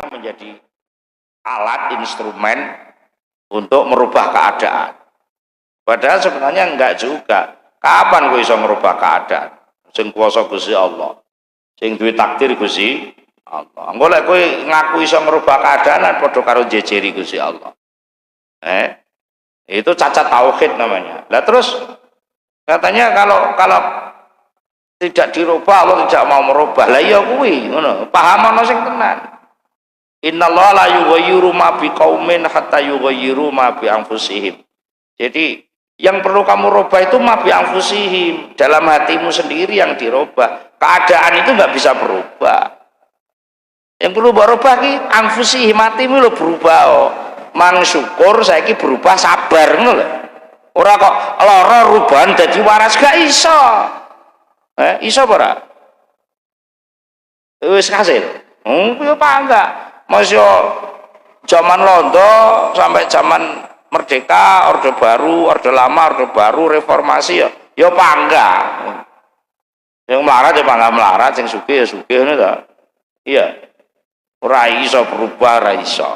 menjadi alat instrumen untuk merubah keadaan. Padahal sebenarnya enggak juga. Kapan kowe iso merubah keadaan? Sing kuwasa Gusti Allah. Sing duwe takdir Gusti Allah. Engko lek kowe ngaku iso merubah keadaan padha karo jejeri Gusti Allah. Itu cacat tauhid namanya. Lah terus katanya kalau tidak dirubah Allah tidak mau merubah. Lah iya kuwi ngono. Pahamono sing tenan. Innallaha la yughayyiru ma biqaumin hatta yughayyiru ma bi anfusihim. Jadi yang perlu kamu rubah itu ma bi anfusihim, dalam hatimu sendiri yang dirubah. Keadaan itu nggak bisa berubah. Yang perlu berubah ki anfusihim, hatimu lo berubah. Oh. Mang syukur saiki berubah sabar ngono lho. Ora kok lara rubahan dadi waras gak iso. Iso apa ora? Wis kasil. Piye apa enggak? Masya zaman londo sampai zaman merdeka, orde baru, orde lama, orde baru, reformasi ya pangga. Yang melarat ya pangga melarat, yang sugih ya sugih ngono ta. Iya. Ora iso berubah, ora iso.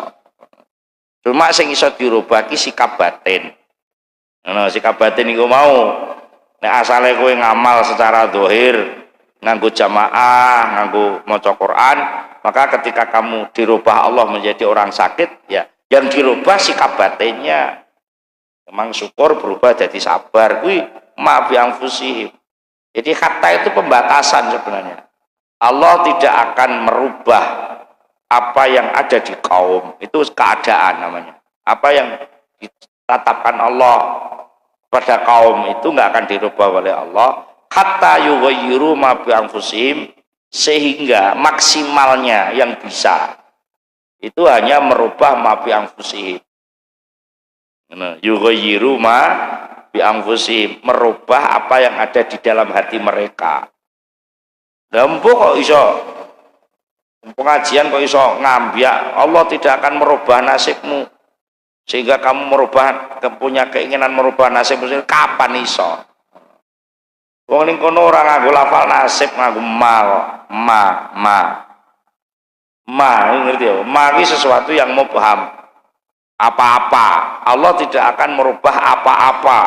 Cuma sing iso dirubah ki sikap batin. Ngono, sikap batin iku mau nek asale kowe ngamal secara zahir, nganggo jamaah, nganggo maca Quran, maka ketika kamu dirubah Allah menjadi orang sakit, ya yang dirubah sikap batinnya. Memang syukur berubah jadi sabar, kuwi ma bi anfusihim. Jadi kata itu pembatasan sebenarnya. Allah tidak akan merubah apa yang ada di kaum, itu keadaan namanya. Apa yang ditetapkan Allah pada kaum itu nggak akan dirubah oleh Allah. Hatta yughayyiru ma bi anfusihim, sehingga maksimalnya yang bisa itu hanya merubah ma bi anfusihim. Yughayyiru ma bi anfusihim, merubah apa yang ada di dalam hati mereka. Lempo kok iso pengajian kok iso ngambiak, Allah tidak akan merubah nasibmu sehingga kamu punya keinginan merubah nasibmu. Kapan iso? Wong ning kono ora nganggo lafal nasib, nganggo ma ngerti ya? Ma ini sesuatu yang mubham, apa-apa. Allah tidak akan merubah apa-apa.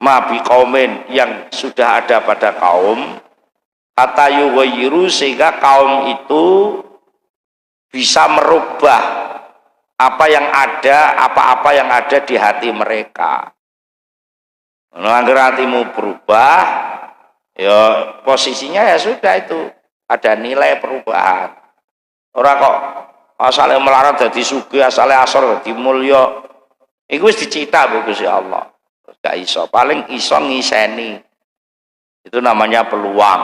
Ma biqaumin, yang sudah ada pada kaum, kata yughayyiru, sehingga kaum itu bisa merubah apa-apa yang ada di hati mereka. Agar hatimu berubah, ya posisinya ya sudah itu ada nilai perubahan. Ora kok asale melarat dadi sugih, asale asor dadi mulya. Iku wis dicita Gusti Allah. Gak iso, paling iso ngiseni. Itu namanya peluang.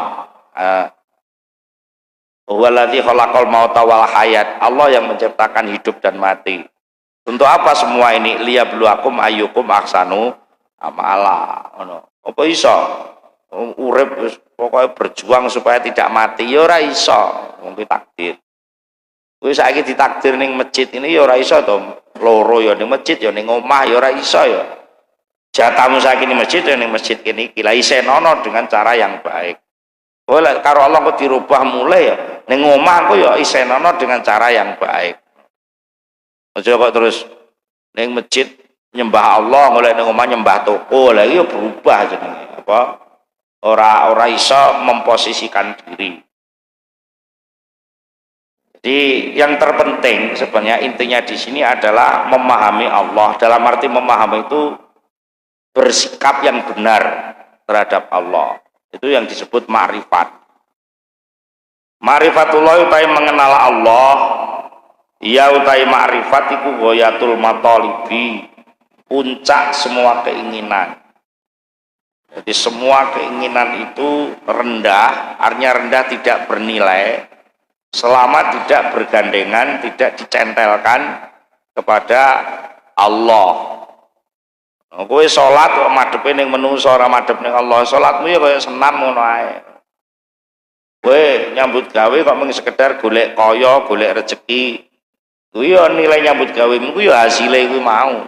Huwallazi khalaqal mauta wal hayat. Allah yang menciptakan hidup dan mati. Untuk apa semua ini? Liyabluwakum ayyukum ahsanu amala. Apa iso urip pokoknya berjuang supaya tidak mati ya ora iso, wong takdir. Kowe saiki ditakdir ning masjid ini ya ora iso to, loro ya ning masjid ya ning omah ya ora iso ya. Jatahmu saiki ning masjid ya ning masjid kene iki la isenono dengan cara yang baik. Kowe karo Allah kok dirubah mulai ya ning omah kok ya isenono dengan cara yang baik. Aja kok terus ning masjid nyembah Allah, mulai ning omah nyembah toko, lagi ya berubah jenenge. Apa? Ora iso memposisikan diri. Jadi yang terpenting sebenarnya intinya di sini adalah memahami Allah. Dalam arti memahami itu bersikap yang benar terhadap Allah. Itu yang disebut ma'rifat. Ma'rifatullah utai mengenal Allah. Ya utai ma'rifat iku ghayatul matalibi, puncak semua keinginan. Jadi semua keinginan itu rendah, artinya rendah tidak bernilai selama tidak bergandengan, tidak dicentelkan kepada Allah. Kowe salat kok madhepe ning menungso ora madhep ning Allah, salatmu ya kaya senam ngono ae. Kowe nyambut gawe kok mung sekedar golek kaya, golek rezeki. Kuwi ya nilai nyambut gawemu kuwi ya hasile kuwi mau.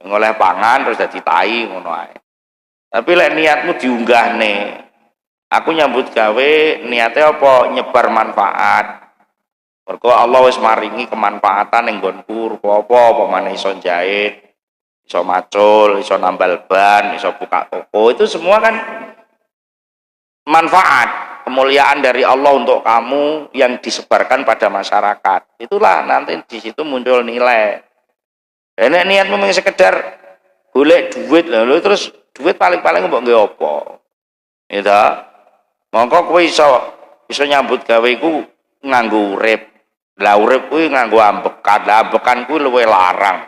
Ngoleh pangan terus dadi tai ngono ae. Tapi lek niatmu diunggahne, aku nyambut gawe niatnya apa? Nyebar manfaat. Mergo Allah wis maringi kemanfaatan ning nggonku rupa apa maneh iso jahit, iso macul, iso nambal ban, iso buka toko, itu semua kan manfaat, kemuliaan dari Allah untuk kamu yang disebarkan pada masyarakat. Itulah nanti di situ muncul nilai. Nek niatmu mung sekedar golek duit lho, terus duit paling-paling mbok nggo apa? Ya ta? Mongko kowe iso nyambut gawe iku nganggo urip. Lah urip kuwi nganggo ambekan. Lah ambekan kuwi luwih larang.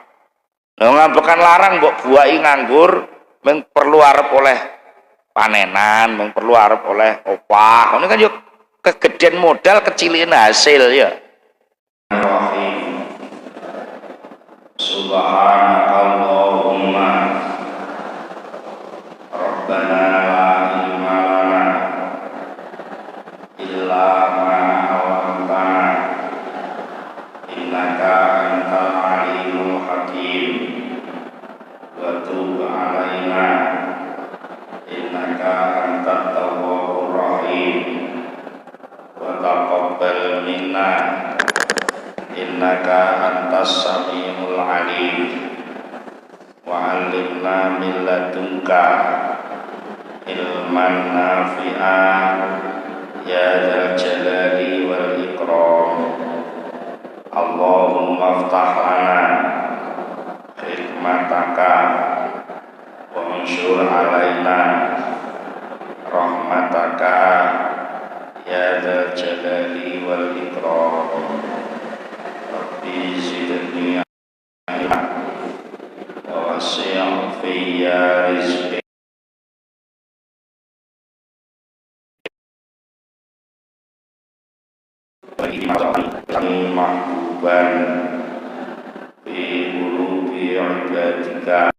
Lah ngambekan larang mbok buaki nganggur, mung perlu arep oleh panenan, mung perlu arep oleh opah. Ngono kan yo kegedean modal kecilin hasil ya. Subhanakallahumma rabbana la ilma lana illa ma 'allamtana innaka antal alimul hakim wa tub 'alaina innaka antat tawwabur rahim wa taqabbal minna innaka antas samiul alim wa 'allimna min ladunka ilman nafi'an ya dzal jalali wal ikram. Allahumma aftah lana hikmataka wa anshur alaina rahmataka ya dzal jalali wal ikram. Rabbi zidni ilma wa wasi' fiyya rizqi mahbuban fi qulubi ibadika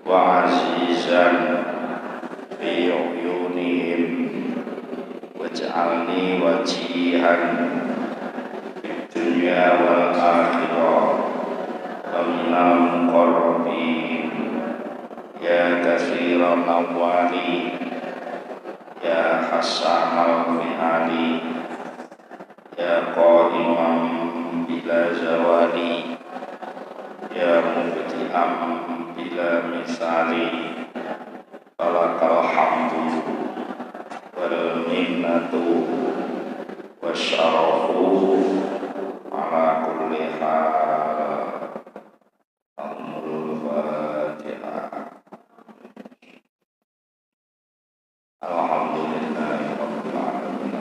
wa azizan fi uyunihim waj'alni wajihan fid dunya wal akhirah wa minal muqarrabin ya katsiran awwali ya hasanal fi'ali ya qa'iman bila zawali ya mubti'am bila misali falakal hamdu wal minnatu wasyarafu ala kulli hal. Al-Fatihah. Alhamdulillahi rabbil alamin.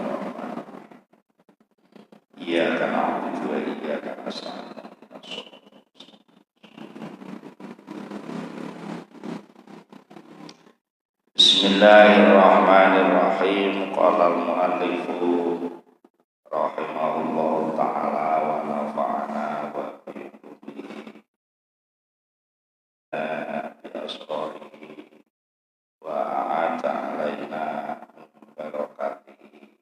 Iyyaka na'budu wa iyyaka nasta'in. Bismillahirrahmanirrahim. Qala al-mu'allifu rahimahullahu ta'ala wa nafa'ana wa bihi bi asrarihi wa a'ata alaina barakatihi.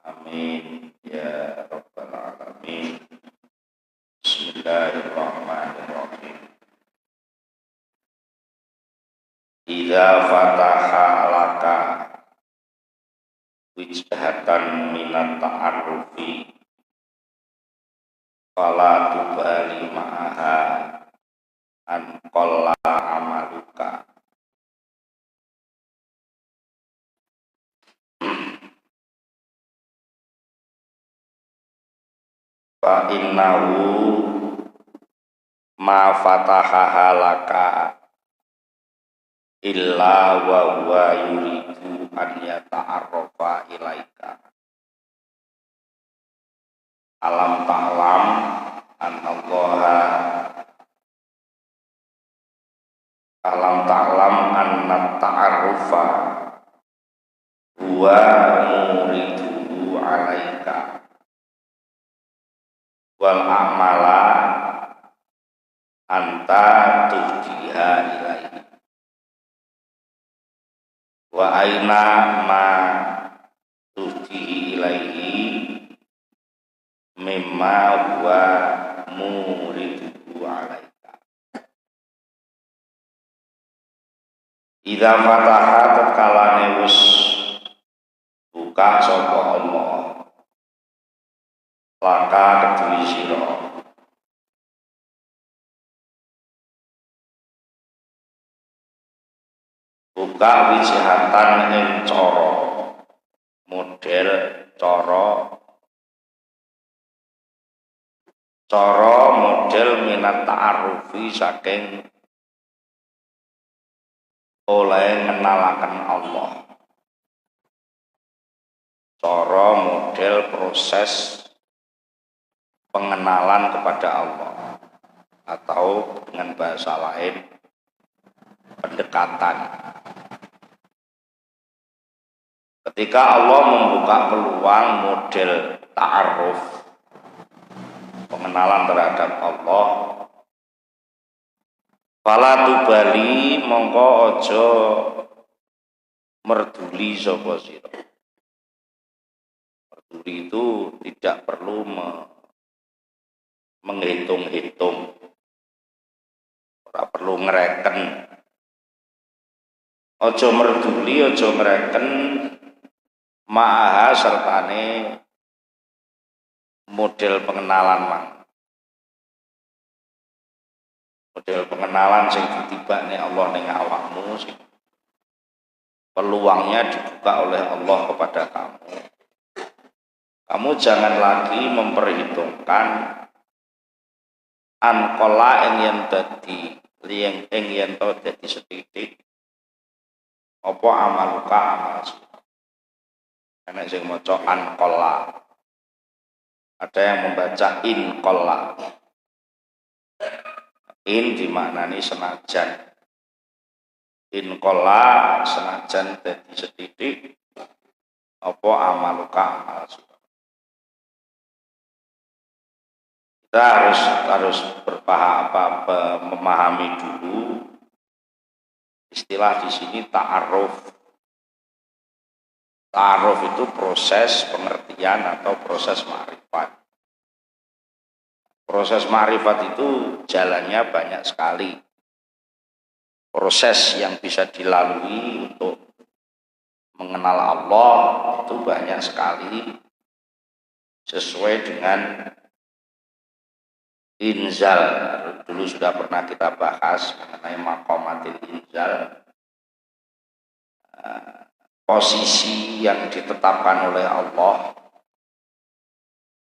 Amin ya rabbal alamin. Bismillahirrahmanirrahim. Idza fataha laka wijhatan minat ta'arrufi fala tubali ma'aha an qalla amaluka. Fa innahu ma fataha laka illa wa huwa yuridu an yata'arrafa ilaika. Alam ta'lam annallaha alam ta'lam anna ta'arrufa huwa muriduhu alaika wal a'mala anta tuhdiha ilaihi wa aina ma tuhdihi ilaihi mimma huwa muriduhu alaika. Idza fataha tatkalane wis buka sapa Allah laka kedui sira buka wijhatan ing cara model cara model minat ta'arufi saking oleh ngenalaken Allah, cara model proses pengenalan kepada Allah, atau dengan bahasa lain pendekatan. Ketika Allah membuka peluang model ta'aruf, pengenalan terhadap Allah, fala tubali mongko aja merduli sapa sira. Merduli itu tidak perlu menghitung-hitung, ora perlu ngereken. Aja merduli, aja ngereken ma'aha sertane model pengenalan mang. Model pengenalan sing ditibakne Allah ning awakmu, sing peluangnya dibuka oleh Allah kepada kamu. Kamu jangan lagi memperhitungkan anqala ing yen dadi ing yen to dadi sethithik apa amaluka amal sira. Enek sing maca anqala, ada yang membaca inqala. In dimaknani senajan, inqala senajan dadi sethithik apa amaluka amal sira. Kita harus memahami dulu istilah di sini ta'aruf. Ta'aruf itu proses pengertian atau proses ma'rifat. Proses ma'rifat itu jalannya banyak sekali. Proses yang bisa dilalui untuk mengenal Allah itu banyak sekali, sesuai dengan inzal. Dulu sudah pernah kita bahas mengenai maqamatil inzal, posisi yang ditetapkan oleh Allah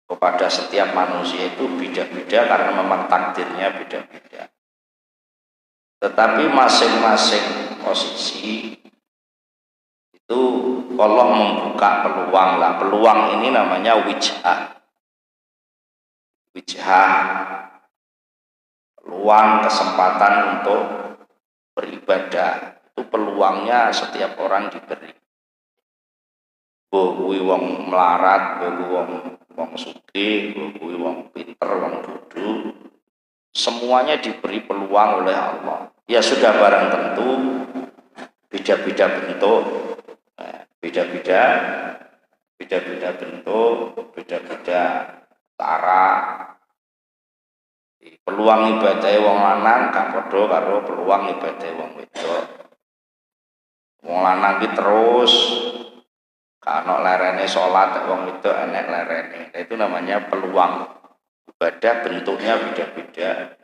kepada setiap manusia itu beda-beda karena memang takdirnya beda-beda. Tetapi masing-masing posisi itu Allah membuka peluang lah. Peluang ini namanya wijhah. Wijhah, peluang kesempatan untuk beribadah. Itu peluangnya setiap orang diberi. Kuwi wong melarat, kuwi wong sugih, kuwi wong pinter, wong dudu, semuanya diberi peluang oleh Allah. Ya sudah barang tentu beda-beda bentuk, beda-beda bentuk, beda-beda cara. Peluang ibadah wong lanang gak padha karo peluang ibadah wong wedok. Wong lanang ki terus kalau lerene sholat, wong itu enek lerene. Itu namanya peluang ibadah, bentuknya beda-beda.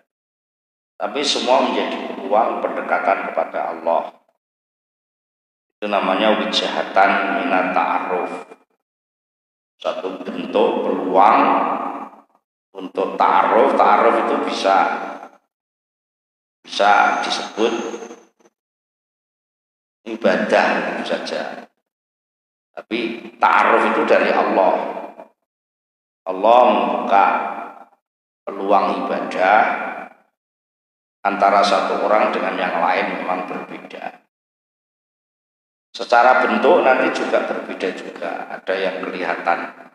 Tapi semua menjadi peluang pendekatan kepada Allah. Itu namanya wijhatan minat ta'aruf. Satu bentuk peluang untuk ta'aruf. Ta'aruf itu bisa disebut ibadah itu saja. Tapi ta'aruf itu dari Allah. Allah membuka peluang ibadah antara satu orang dengan yang lain memang berbeda. Secara bentuk nanti juga berbeda juga. Ada yang kelihatan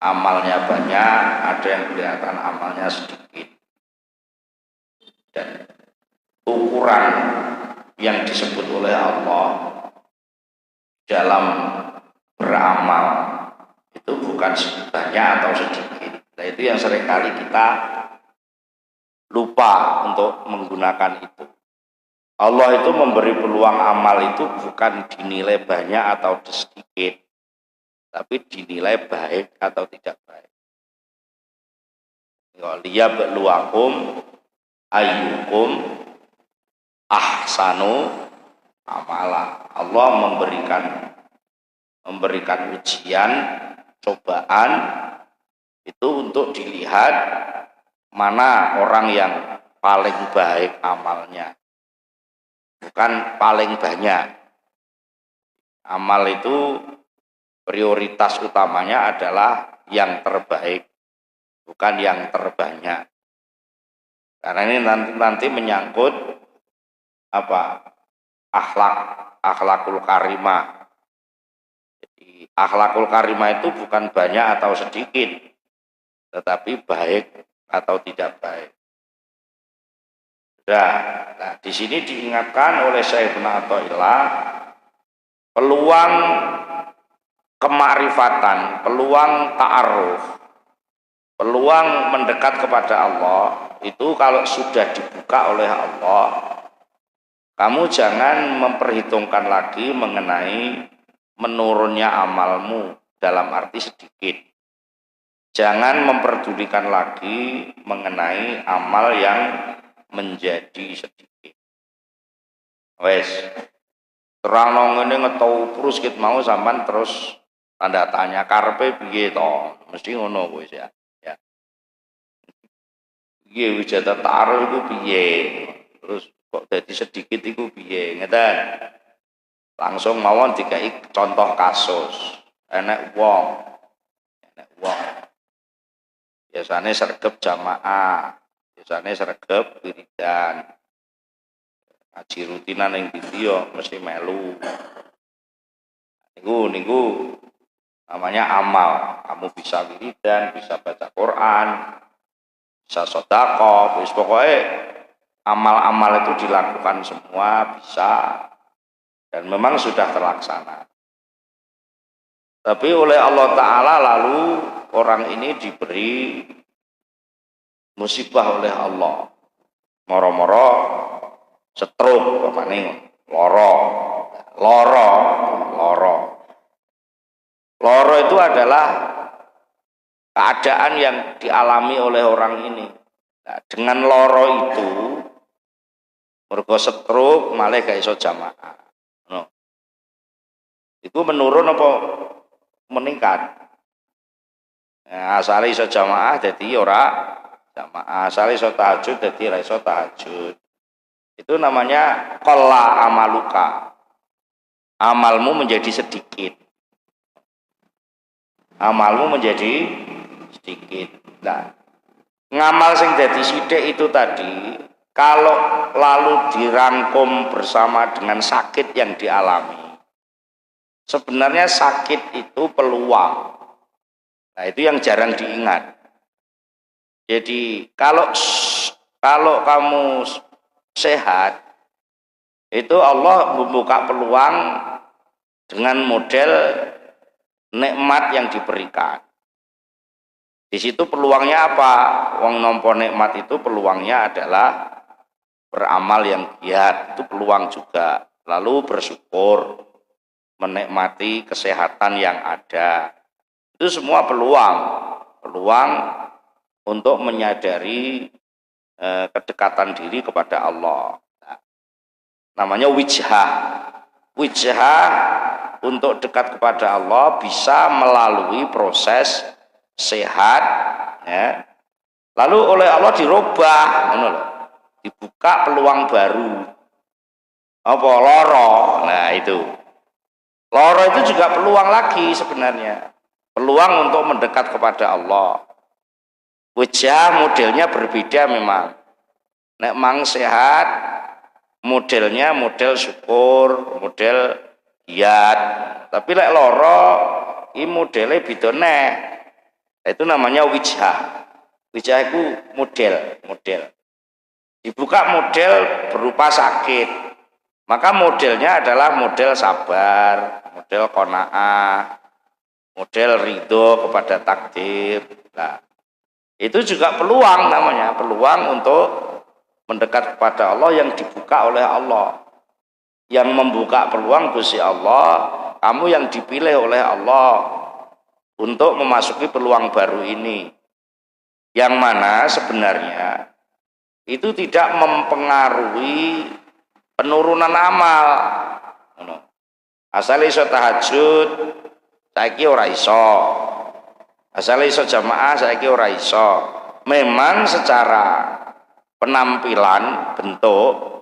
amalnya banyak, ada yang kelihatan amalnya sedikit. Dan ukuran yang disebut oleh Allah dalam beramal itu bukan banyak atau sedikit. Nah, itu yang seringkali kita lupa untuk menggunakan itu. Allah itu memberi peluang amal itu bukan dinilai banyak atau sedikit, tapi dinilai baik atau tidak baik. Liyabluwakum ayyukum ahsanu amala. Allah memberikan ujian, cobaan itu untuk dilihat mana orang yang paling baik amalnya, bukan paling banyak. Amal itu prioritas utamanya adalah yang terbaik, bukan yang terbanyak. Karena ini nanti menyangkut apa? Akhlakul karimah. Jadi akhlakul karimah itu bukan banyak atau sedikit, tetapi baik atau tidak baik. Nah, di sini diingatkan oleh Syekh Ibnu Athaillah peluang kemakrifatan, peluang ta'aruf, peluang mendekat kepada Allah itu kalau sudah dibuka oleh Allah, kamu jangan memperhitungkan lagi mengenai menurunnya amalmu dalam arti sedikit. Jangan memperdulikan lagi mengenai amal yang menjadi sedikit. Wes, terang ngene ngetau terus kita mau sampean terus tanda tanya karepe piye to? Mesti ngono kowe ya. Ya. Piye wijata ta'aruf iku piye? Terus kok dadi sedikit iku piye? Ngeten. Langsung mawon dikai contoh kasus. Enek wong biasanya sregep jamaah, biasanya sregep wiridan, ngaji rutinan yang video mesti melu. Niku namanya amal. Kamu bisa wiridan, bisa baca Quran, bisa sedekah, wis pokoknya amal-amal itu dilakukan semua bisa dan memang sudah terlaksana. Tapi oleh Allah Ta'ala lalu orang ini diberi musibah oleh Allah. Moro-moro stroke, loro itu adalah keadaan yang dialami oleh orang ini. Nah, dengan loro itu mergo stroke malah gak iso jamaah. No. Itu menurun apa meningkat? Nah, asale iso jamaah dadi ora jamaah, asale iso tahajud dadi ora iso tahajud. Itu namanya qalla amaluka. Amalmu menjadi sedikit. Amalmu menjadi sedikit. Nah, ngamal sing dadi sithik itu tadi kalau lalu dirangkum bersama dengan sakit yang dialami. Sebenarnya sakit itu peluang. Nah, itu yang jarang diingat. Jadi kalau kamu sehat, itu Allah membuka peluang dengan model nikmat yang diberikan. Di situ peluangnya apa? Wong nampa nikmat itu peluangnya adalah beramal yang giat, itu peluang juga. Lalu bersyukur, menikmati kesehatan yang ada. Itu semua peluang untuk menyadari kedekatan diri kepada Allah. Nah, namanya wijhah untuk dekat kepada Allah bisa melalui proses sehat, ya. Lalu oleh Allah dirubah, dibuka peluang baru. Apa loro? Nah, itu loro itu juga peluang lagi sebenarnya. Peluang untuk mendekat kepada Allah. Wajah modelnya berbeda memang. Nek mang sehat, modelnya model syukur, model giat. Tapi lek loro, ini modelnya beda neh. Itu namanya wijah. Wijah itu model. Dibuka model berupa sakit. Maka modelnya adalah model sabar, model qanaah, model ridho kepada takdir. Nah, itu juga peluang namanya, peluang untuk mendekat kepada Allah yang dibuka oleh Allah. Yang membuka peluang Gusti Allah, kamu yang dipilih oleh Allah untuk memasuki peluang baru ini, yang mana sebenarnya itu tidak mempengaruhi penurunan amal. Asal iso tahajud saiki ora iso, asal iso jamaah saiki ora iso. Memang secara penampilan bentuk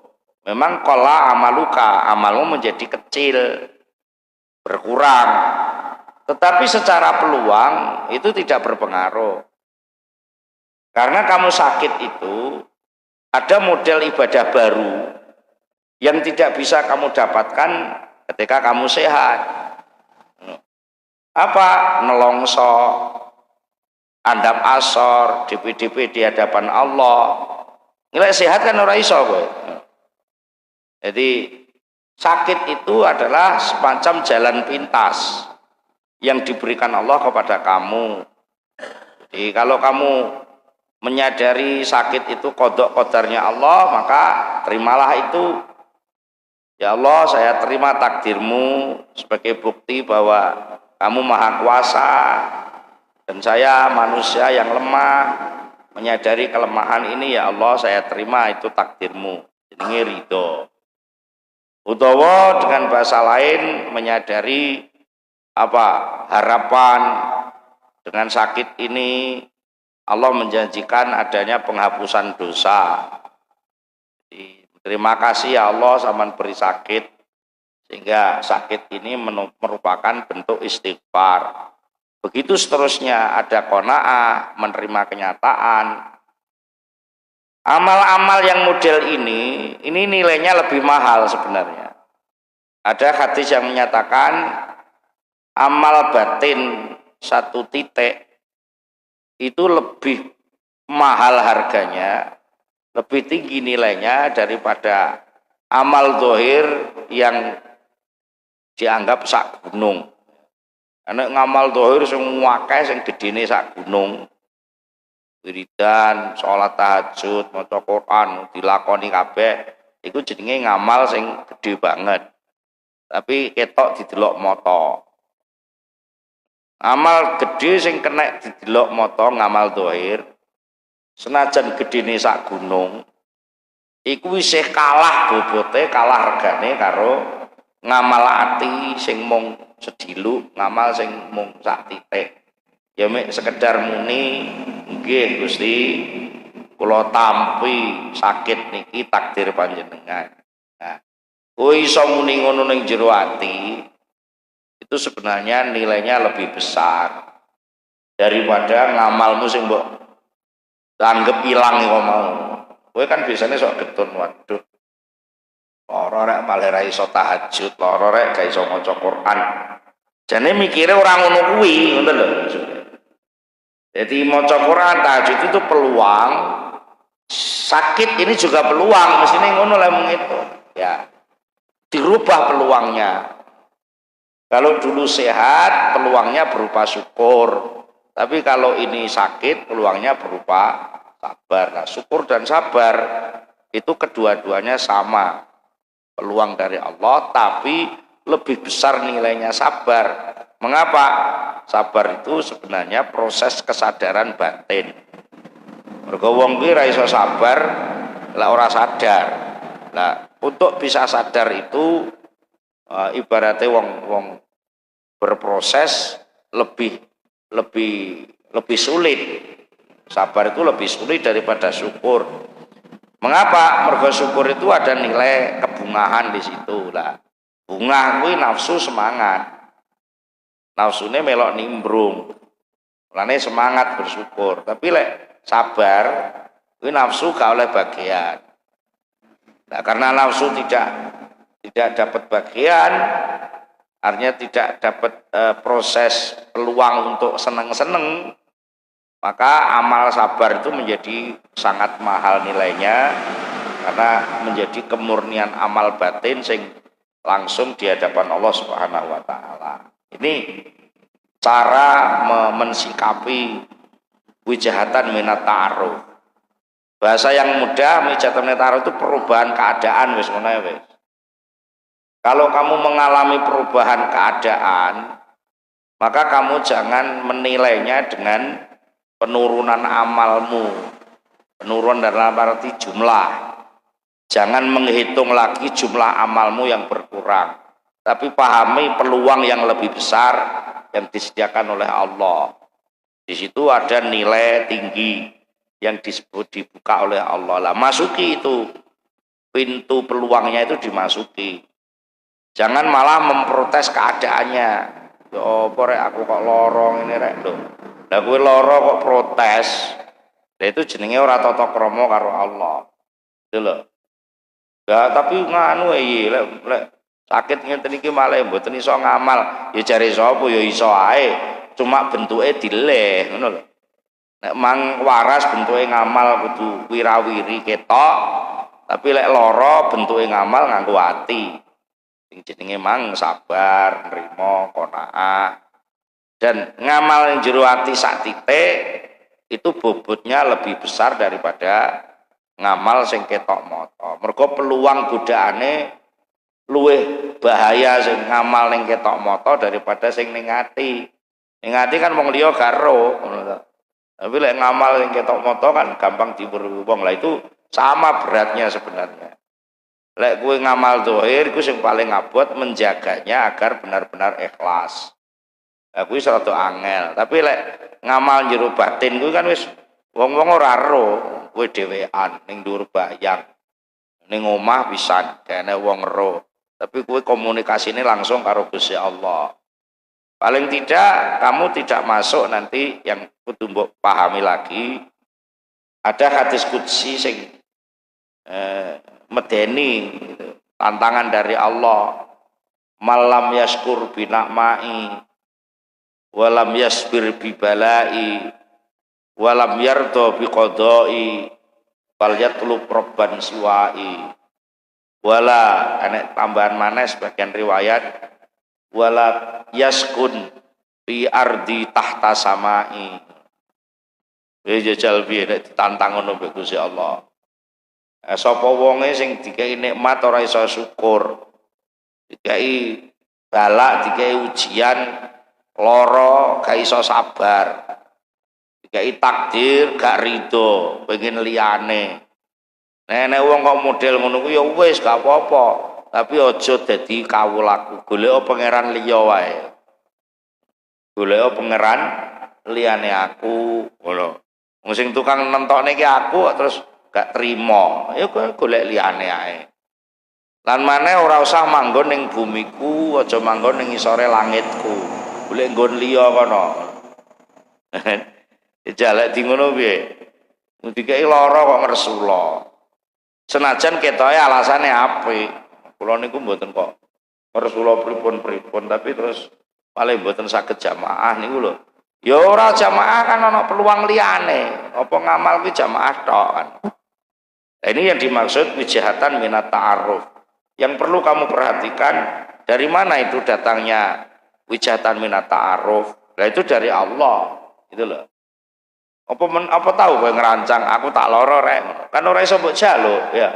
memang qalla amaluka, amalmu menjadi kecil, berkurang, tetapi secara peluang itu tidak berpengaruh. Karena kamu sakit itu ada model ibadah baru yang tidak bisa kamu dapatkan ketika kamu sehat. Apa? Nelongso, andap asor, DP-DP di hadapan Allah. Nilai sehat kan ora iso kowe. Jadi sakit itu adalah semacam jalan pintas yang diberikan Allah kepada kamu. Jadi kalau kamu menyadari sakit itu qada qadarnya Allah, maka terimalah itu. Ya Allah, saya terima takdirmu sebagai bukti bahwa kamu maha kuasa dan saya manusia yang lemah. Menyadari kelemahan ini, ya Allah, saya terima itu takdirmu. Jenenge ridho. Utawa dengan bahasa lain menyadari harapan dengan sakit ini Allah menjanjikan adanya penghapusan dosa. Jadi, terima kasih ya Allah sampean beri sakit, sehingga sakit ini merupakan bentuk istighfar. Begitu seterusnya, ada qanaah, menerima kenyataan. Amal-amal yang model ini nilainya lebih mahal sebenarnya. Ada hadis yang menyatakan amal batin 1 titik itu lebih mahal harganya, lebih tinggi nilainya daripada amal zahir yang dianggap sak gunung. Karena ngamal zahir sing akeh sing gedene sak gunung. Wiridan, sholat tahajud, maca Quran dilakoni kabeh, iku jenenge ngamal sing gede banget. Tapi ketok didelok mata. Amal gede sing kena didelok mata ngamal zahir, senajan gedene sak gunung, iku isih kalah bobote, kalah regane karo ngamal ati sing mung sediluk, ngamal sing mung sak titik. Ya mek sekedar muni, nggih Gusti, kula tampi sakit niki takdir panjenengan. Nah, kowe iso muni ngono ning jero ati, itu sebenarnya nilainya lebih besar daripada ngamalmu sing mbok anggap ilang iku mau. Kowe kan biasanya sok getun, waduh. Lara rek malah ra iso tahajud, lara rek gak iso maca Quran. Jane mikire ora ngono kuwi, ngoten lho maksudnya. Jadi maca Quran tahajud itu peluang, sakit ini juga peluang, mestinya ngono lah itu. Ya, dirubah peluangnya. Kalau dulu sehat, peluangnya berupa syukur. Tapi kalau ini sakit, peluangnya berupa sabar. Nah, syukur dan sabar itu kedua-duanya sama. Peluang dari Allah, tapi lebih besar nilainya sabar. Mengapa? Sabar itu sebenarnya proses kesadaran batin. Mergo wong kuwi ra iso sabar lek ora sadar. Nah, untuk bisa sadar itu ibaratnya wong berproses lebih sulit. Sabar itu lebih sulit daripada syukur. Mengapa? Mergo syukur itu ada nilai kebungahan di situ lah. Bunga kuwi nafsu semangat. Nafsune melok nimbrung. Mulane semangat bersyukur. Tapi lek sabar kuwi nafsu gak oleh bagian. Nah, karena nafsu tidak dapat bagian, artinya tidak dapat proses peluang untuk seneng-seneng, maka amal sabar itu menjadi sangat mahal nilainya, karena menjadi kemurnian amal batin sing langsung di hadapan Allah Subhanahu wa taala. Ini cara mensikapi wijahatan minat ta'aruf. Bahasa yang mudah, wijahatan minat ta'aruf itu perubahan keadaan wis ngono wis. Kalau kamu mengalami perubahan keadaan, maka kamu jangan menilainya dengan penurunan amalmu, penurunan dalam arti jumlah. Jangan menghitung lagi jumlah amalmu yang berkurang, tapi pahami peluang yang lebih besar yang disediakan oleh Allah. Di situ ada nilai tinggi yang disebut dibuka oleh Allah. Lah masuki itu, pintu peluangnya itu dimasuki. Jangan malah memprotes keadaannya. Ya apa rek aku kok lorong ini rek lho. Lah kowe lara kok protes. Lah itu jenenge ora tata krama karo Allah. Itu lho. Ya tapi nganu lek sakit ngeten iki malah mboten iso ngamal. Ya jare sapa ya iso ae. Cuma bentuke dileh ngono lho. Nek mang waras bentuke ngamal kudu wirawiri ketok. Tapi lek lara bentuke ngamal nganggo ati. Jenenge mang sabar, nrimo, qanaah. Dan ngamal yang jero ati sak titik itu bobotnya lebih besar daripada ngamal sing ketok mata. Mergo peluang godaane luwih bahaya sing ngamal ning ketok mata daripada sing ning ati. Ning ati kan wong liya karo ngono to. Tapi lek ngamal sing ketok mata kan gampang diweruhi wong. Lah itu sama beratnya sebenarnya. Lek kowe ngamal zahir iku sing paling abot menjaganya agar benar-benar ikhlas. Lah kuwi rada angel, tapi lek ngamal jero batin kuwi kan wis wong-wong ora ro, kowe dhewean ning dhuwur bayang. Ning omah pisan kene wong ro, tapi kowe komunikasine langsung karo Gusti Allah. Paling tidak kamu tidak masuk nanti yang kudu mbok pahami lagi. Ada hadis qudsi sing medeni gitu. Tantangan dari Allah, malam yaskur binakmai walam yasbir bibalai walam yardo biqodoi wal yatlub robban siwai. Wala enek tambahan mana sebagian riwayat, wala yaskun bi ardi tahta samai. Jajal piye nek ditantang ngono mbek Gusti Allah. Sapa wonge sing dikai nikmat ora iso syukur, dikai balak, dikai ujian, lara gak iso sabar, dikai takdir gak rido, pengen liyane. Nek wong kok model ngono ku ya wis gak apa-apa, tapi aja dadi kawulaku. Golek pangeran liya wae. Golek pangeran liyane aku, ngono. Wong sing tukang nentokne ki aku terus gak terima, ya golek liyane ae. Lan maneh ora usah manggon ning bumiku, aja manggon ning ngisore langitku. Golek nggon liya kono. Jalek di ngono piye? Dikai lara kok ngresula. Senajan ketoke alasane apik. Kula niku mboten kok ngresula pripun-pripun, tapi terus paling mboten saged jamaah niku lho. Ya ora jamaah kan ana peluang liyane. Apa ngamal ki jamaah tok kan. Nah, ini yang dimaksud wijahatan minat ta'aruf. Yang perlu kamu perhatikan, dari mana itu datangnya wijahatan minat ta'aruf? Nah itu dari Allah, itu loh. Apa tahu kowe ngerancang aku tak loro rek, kan ora iso mbok jaluk ya.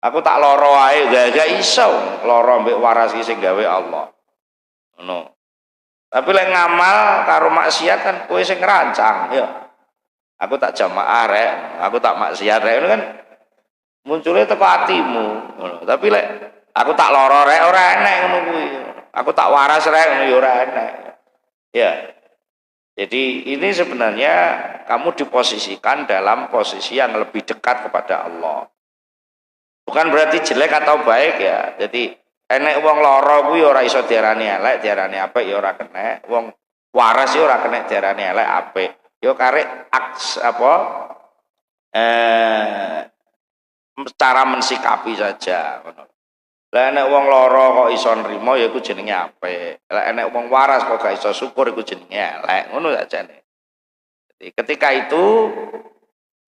Aku tak loro ae, gak iso loro mbek waras iki sing gawe Allah. Ngono. Tapi lek ngamal karo maksiat kan kowe sing ngerancang ya. Aku tak jamaah rek, aku tak maksiat rek, itu kan munculnya teko atimu. Tapi lek aku tak loro rek ora enek ngono kuwi. Aku tak waras rek ngono ya ora enek. Ya. Jadi ini sebenarnya kamu diposisikan dalam posisi yang lebih dekat kepada Allah. Bukan berarti jelek atau baik ya. Jadi enek wong loro kuwi ora iso diarani elek, diarani apik ya ora kena. Wong waras ya ora kena diarani elek apik. Yo karek cara mensikapi saja. Lah enek wong lara kok iso nrimo ya iku jenenge apik. Lah enek wong waras kok gak iso syukur iku jenenge elek. Ngono sajane. Jadi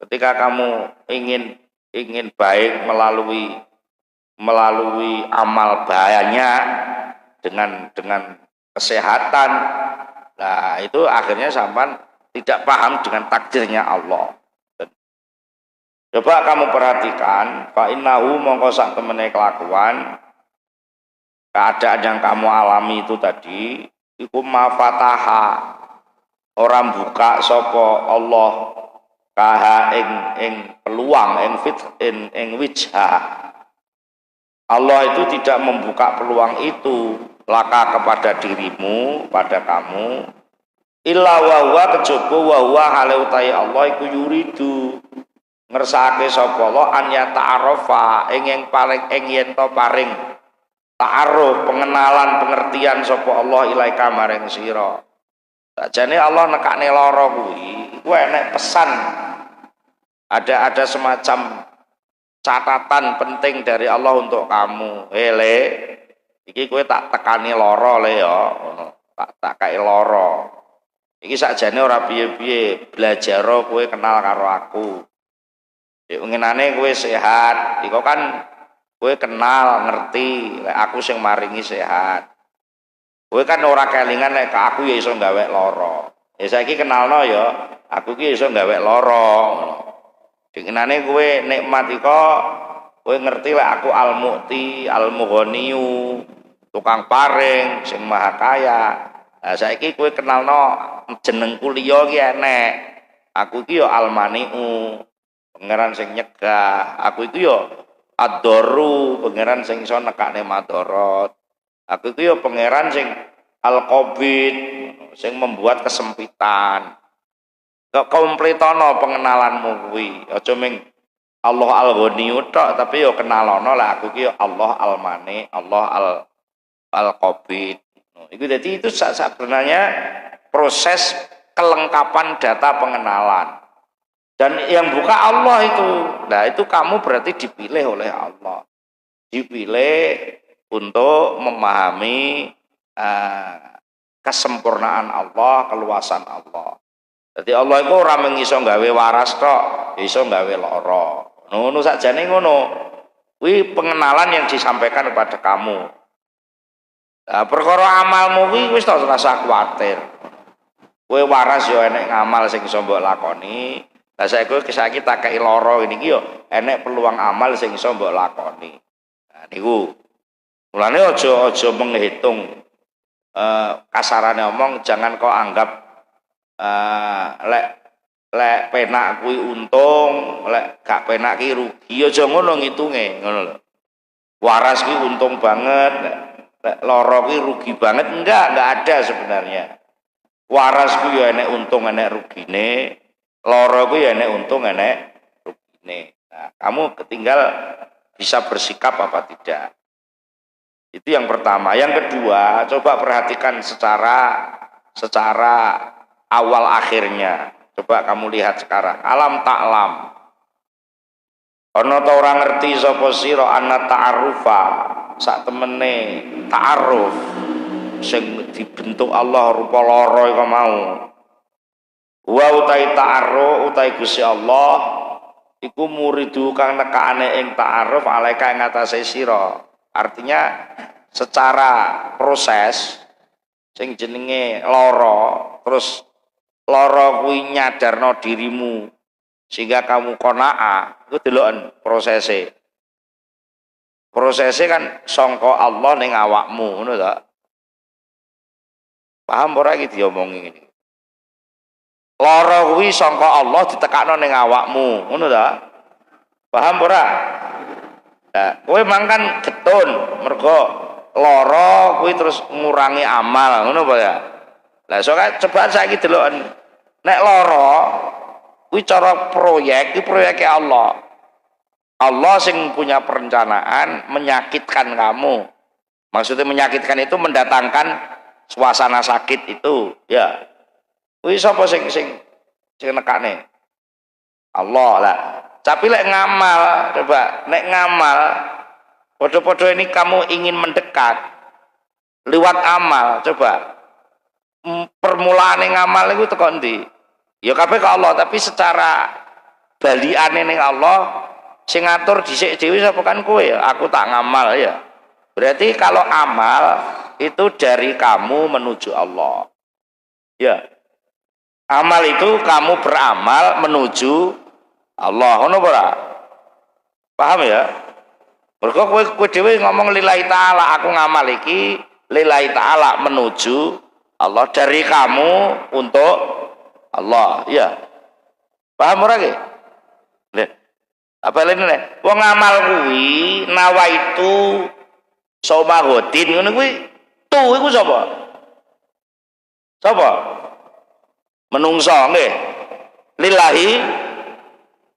ketika kamu ingin baik melalui amal banyak dengan kesehatan, nah itu akhirnya sampai tidak paham dengan takdirnya Allah. Coba kamu perhatikan, fa innahu mongko sak temene kelakuan keadaan yang kamu alami itu tadi iku mafataha orang buka sapa Allah kaha ing peluang ing wijha. Allah itu tidak membuka peluang itu laka kepada dirimu, pada kamu, illa wa huwa kejaba wa huwa hale utahe Allah iku yuridu ngersake sapa Allah an ya ta'arofa ing paling ing yen to paring ta'aruf pengenalan pengertian sapa Allah ilaika maring sira. Sakjane Allah nekakne lara kuwi enek pesan, ada semacam catatan penting dari Allah untuk kamu. Le, iki kowe tak tekani lara le ya, ngono. Tak kae lara. Iki sakjane ora piye-piye, belajar kowe kenal karo aku. Ngenane kowe sehat, iku kan kowe kenal ngerti lek aku sing maringi sehat. Kowe kan ora kelingan lek aku ya iso gawe lara. Ya saiki kenalno ya, aku ki iso gawe lara ngono. Dinginane kowe nikmat iko, kowe ngerti lek aku al-mu'ti, al-mughniyu, tukang paring, sing maha kaya. Lah saiki kowe kenalno jenengku liya ki enek. Aku iki ya al-mani'u, pangeran sing nyegah. Aku itu ya ad-darru, pangeran sing iso nekakne madarat. Aku itu ya pangeran sing al-qabid, sing membuat kesempitan. Kok kompletono pengenalanmu kuwi. Aja ming Allah al-Ghaniyyu tok, tapi yo kenalono lah aku ki Allah al-Mani, Allah al-Qabid. Itu jadi itu sebenarnya proses kelengkapan data pengenalan. Dan yang buka Allah itu. Nah, itu kamu berarti dipilih oleh Allah. Dipilih untuk memahami kesempurnaan Allah, keluasan Allah. Jadi Allah itu ora mengiso gawe waras tok, iso gawe lara. Ngono sakjane ngono. Kuwi pengenalan yang disampaikan kepada kamu. Nah, perkara amalmu kuwi wis ora usah kuwatir. Kowe waras ya enek ngamal sing iso mbok lakoni. Lah saiki tak kei lara ngene iki ya enek peluang amal sing iso mbok lakoni. Nah niku. Mulane aja menghitung kasarane omong jangan kau anggap lek penak kuwi untung, lek gak penak ki rugi. Aja ngono ngitunge, ngono lho. Waras ki untung banget, lek lara ki rugi banget, enggak ada sebenarnya. Waras ku ya enek untung enek rugine, lara ku ya enek untung enek rugine. Nah, kamu tinggal bisa bersikap apa tidak. Itu yang pertama. Yang kedua, coba perhatikan secara awal akhirnya. Coba kamu lihat sekarang. Alam ta'lam. Ana ta ora ngerti sapa sira ana ta'arrufa, sak temene ta'arruf sing dibentuk Allah rupa lara iku mau. Wa utai ta'arruf utai Gusti Allah iku muridu kang nekane ing ta'arruf alaika ing atase sira. Artinya secara proses sing jenenge lara terus lara kuwi nyadarno dirimu sehingga kamu qanaah, iku deloken prosese. Prosese kan sangka Allah ning awakmu, ngono ta? Paham ora iki diomongi ngene. Lara kuwi sangka Allah ditekakno ning awakmu, ngono ta? Paham ora? Nah, kowe mangkan getun mergo lara kuwi terus ngurangi amal, ngono apa ya? Lah coba saiki deloken nek lara kuwi cara proyek, iki proyeke Allah. Allah sing punya perencanaan menyakitkan kamu. Maksudnya menyakitkan itu mendatangkan suasana sakit itu, ya. Kuwi sapa sing nekane? Allah lah. Tapi lek ngamal, coba nek ngamal podo-podo ini kamu ingin mendekat lewat amal, coba permulaan ngamal itu teko ndi? Ya kabeh ke Allah, tapi secara baliane ning Allah sing ngatur dhisik dhewe sapa kan kowe ya, aku tak ngamal ya. Berarti kalau amal itu dari kamu menuju Allah. Ya. Amal itu kamu beramal menuju Allah, ngono ora? Paham ya? Mergo kowe dhewe ngomong lillahi taala, aku ngamal iki lillahi taala menuju Allah, dari kamu untuk Allah. Ya. Paham ora nggih? Lha, apa lene nek wong ngamal kuwi nawaitu somahodin ngono kuwi iku sapa? Sapa? Menungso nggih. Lillahi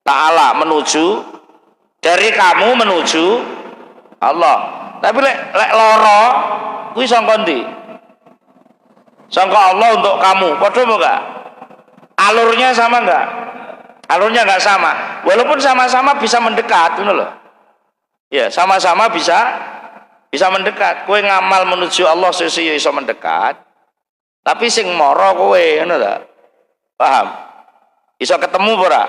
ta'ala, menuju dari kamu menuju Allah. Tapi lek lara kuwi sangka ndi? Sangka Allah untuk kamu. Padha apa enggak? Alurnya sama enggak? Alurnya enggak sama. Walaupun sama-sama bisa mendekat, ngono lho. Ya, sama-sama bisa mendekat. Kowe ngamal menuju Allah sesuk ya iso mendekat. Tapi sing mara kowe, ngono lho. Paham? Iso ketemu ora?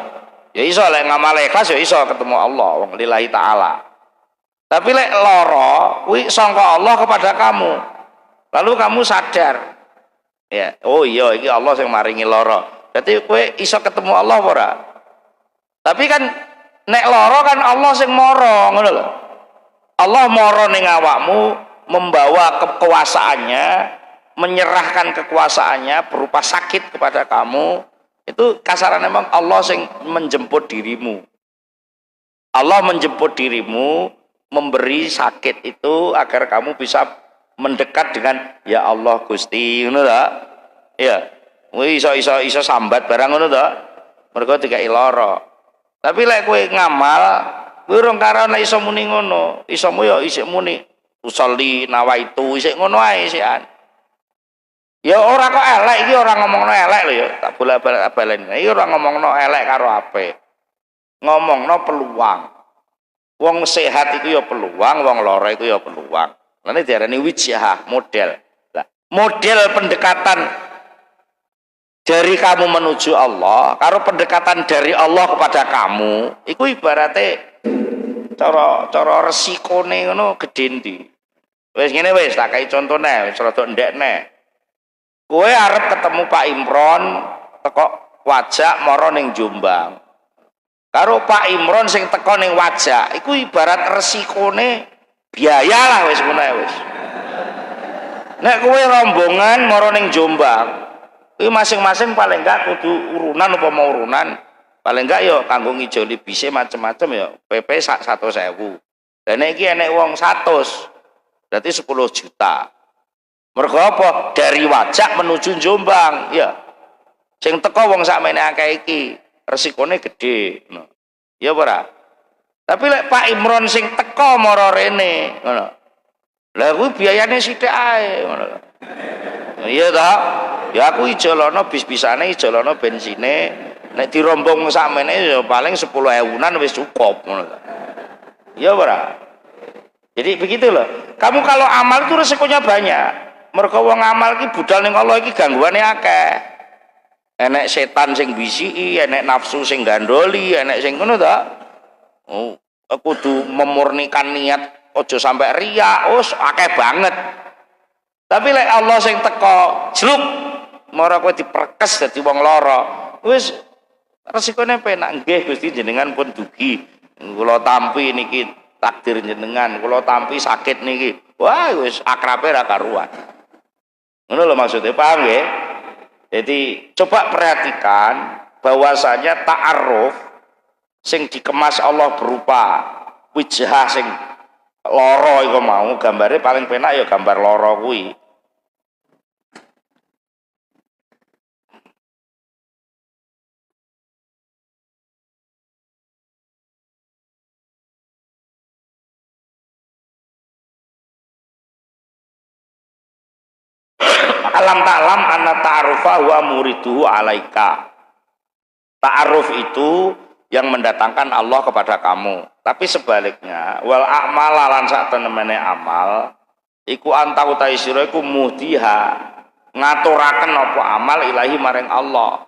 Ya iso lek ngamal ikhlas ya iso ketemu Allah wong lillahi taala. Tapi lek lara kuwi sangka Allah kepada kamu. Lalu kamu sadar. Ya, oh iya iki Allah sing maringi lara. Berarti kowe iso ketemu Allah ora? Tapi kan nek lara kan Allah sing mara, ngono lho. Allah mara ning awakmu membawa kekuasaannya, menyerahkan kekuasaannya berupa sakit kepada kamu. Itu kasaran memang Allah yang menjemput dirimu. Allah menjemput dirimu, memberi sakit itu agar kamu bisa mendekat dengan ya Allah Gusti, ngono ta? Ya. Kuwi iso sambat barang ngono ta? Mergo dikai lara. Tapi lek kowe ngamal, kowe ora karo nek iso muni ngono. Isomu ya isih muni usolli nawaitu isih ngono ae sisan. Ya ora kok elek iki, ora ngomongno elek lho ya. Tak bolak-balik. Iki ora ngomongno elek karo ape. Ngomongno peluang. Wong sehat iku ya peluang, wong lara iku ya peluang. Lha diarani wijah, model. Lah, model pendekatan dari kamu menuju Allah karo pendekatan dari Allah kepada kamu, iku ibarate cara resikone ngono gedhe ndi. Wis ngene wis tak kai contone, wis rada ndekne. Kowe arep ketemu Pak Imron teko Wajak mara ning Jombang. Karo Pak Imron sing teko ning Wajak, iku ibarat resikone biaya lah wis ngono wis. Nek kowe rombongan mara ning Jombang, kuwi masing-masing paling enggak kudu urunan apa mau urunan, paling enggak ya kanggo ngijoli bise macem-macem ya PP sak 100.000. Lah nek iki enek wong 100, berarti 10 juta. Mergo apa? Dari Wajak menuju Jombang, ya. Sing teko wong sakmene akeh iki, resikone gedhe, ngono. Ya ora? Tapi lek Pak Imron sing teko mara rene, ngono. Lah kuwi biayane sithik ae, ngono. Iya ta? Ya aku ijolono bis-bisane, ijolono bensine, nek dirombong sakmene ya paling 10.000-an wis cukup, ngono. Ya ora? Jadi begitu loh. Kamu kalau amal itu resikonya banyak. Mergo wong amal iki budal ning Allah iki gangguane akeh. Enek setan sing bisiki, enek nafsu sing gandoli, enek sing ngono ta. Oh, kudu memurnikan niat, aja sampai riya, akeh banget. Tapi lek Allah sing teko, jluk, mara kowe diperkes dadi wong lara. Wis resikone penak nggih Gusti jenengan pun dugi. Kula tampi niki takdir jenengan, kula tampi sakit niki. Wah, wis akrabe ra karuan. Ngono lho maksudnya, paham ya? Jadi coba perhatikan bahwasanya ta'aruf sing dikemas Allah berupa wijah sing lara iku mau gambare paling penak ya gambar lara kuwi. Alam ta'lam anna ta'arufa wa muriduhu alaika. Ta'aruf itu yang mendatangkan Allah kepada kamu. Tapi sebaliknya, wal a'mal lan sak tenemene amal iku anta utahe sira iku muhdiha, ngaturaken apa amal ilahi maring Allah.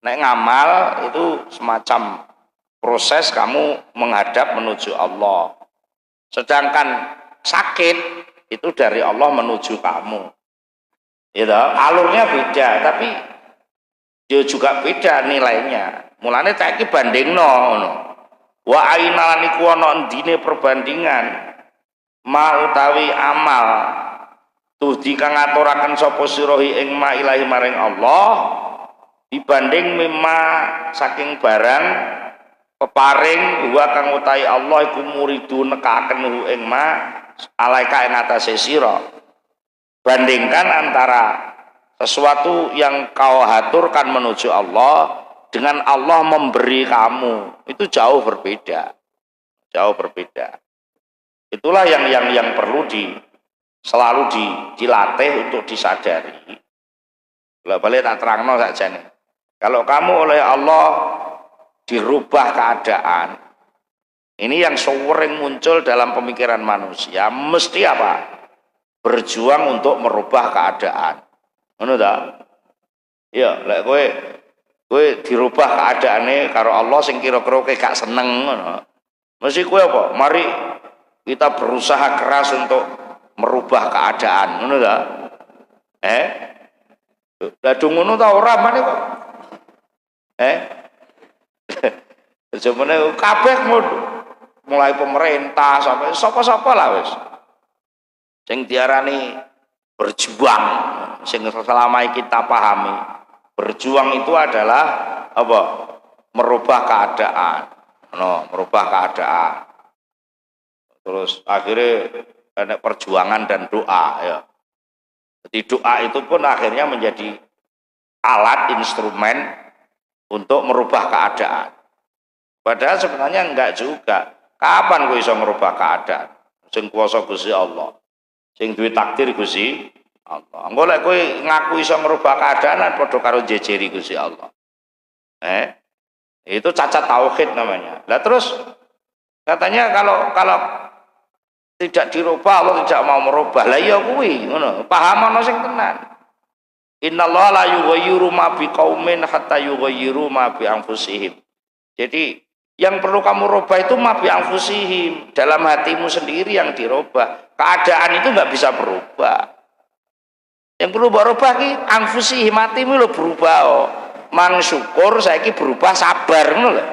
Nek ngamal itu semacam proses kamu menghadap menuju Allah. Sedangkan sakit itu dari Allah menuju kamu. Gitu, alurnya beda, tapi dia juga beda nilainya. Mulane tak iki bandingno ngono. Wa ainalan iku ana endine perbandingan ma utawi amal Tuhdi kang ngaturaken sapa sira ing ma ilahi maring Allah dibanding mimma saking barang peparing wa kang utahi Allah iku muridu nekaken ing ma alaika ing atase sira. Bandingkan antara sesuatu yang kau haturkan menuju Allah dengan Allah memberi kamu, itu jauh berbeda. Jauh berbeda. Itulah yang perlu selalu dilatih untuk disadari. Kalau balik tak terangno saja nih. Kalau kamu oleh Allah dirubah keadaan, ini yang sering muncul dalam pemikiran manusia, mesti apa? Berjuang untuk merubah keadaan. Ngono ta? Ya, lek kowe dirubah keadaane karo Allah sing kira-kira kowe gak seneng ngono. Mesti kowe apa? Mari kita berusaha keras untuk merubah keadaan, ngono ta? Lah ngono ta ora mane kok. Jemene kabeh mulai pemerintah sampai sapa-sapa lah wis. Sing diarani berjuang, sing selama kita pahami, berjuang itu adalah apa? Merubah keadaan. Merubah keadaan. Terus akhirnya ada perjuangan dan doa ya. Jadi doa itu pun akhirnya menjadi alat instrumen untuk merubah keadaan. Padahal sebenarnya enggak juga. Kapan kowe iso merubah keadaan? Sing kuwasa Gusti Allah. Sing duwe takdir Gusti Allah. Engko lek kowe ngaku iso merubah keadaan padha karo jejeri Gusti Allah. Itu cacat tauhid namanya. Lah terus katanya kalau tidak dirubah Allah tidak mau merubah. Lah iya kuwi ngono. Pahamono sing tenan. Innallaha la yughayyiru ma biqaumin hatta yughayyiru ma bi anfusihim. Jadi yang perlu kamu rubah itu ma bi anfusihim, dalam hatimu sendiri yang dirubah. Keadaan itu nggak bisa berubah. Yang perlu berubah ki anfusihim, hatimu lo berubah. Mang syukur saiki berubah sabar ngono lho.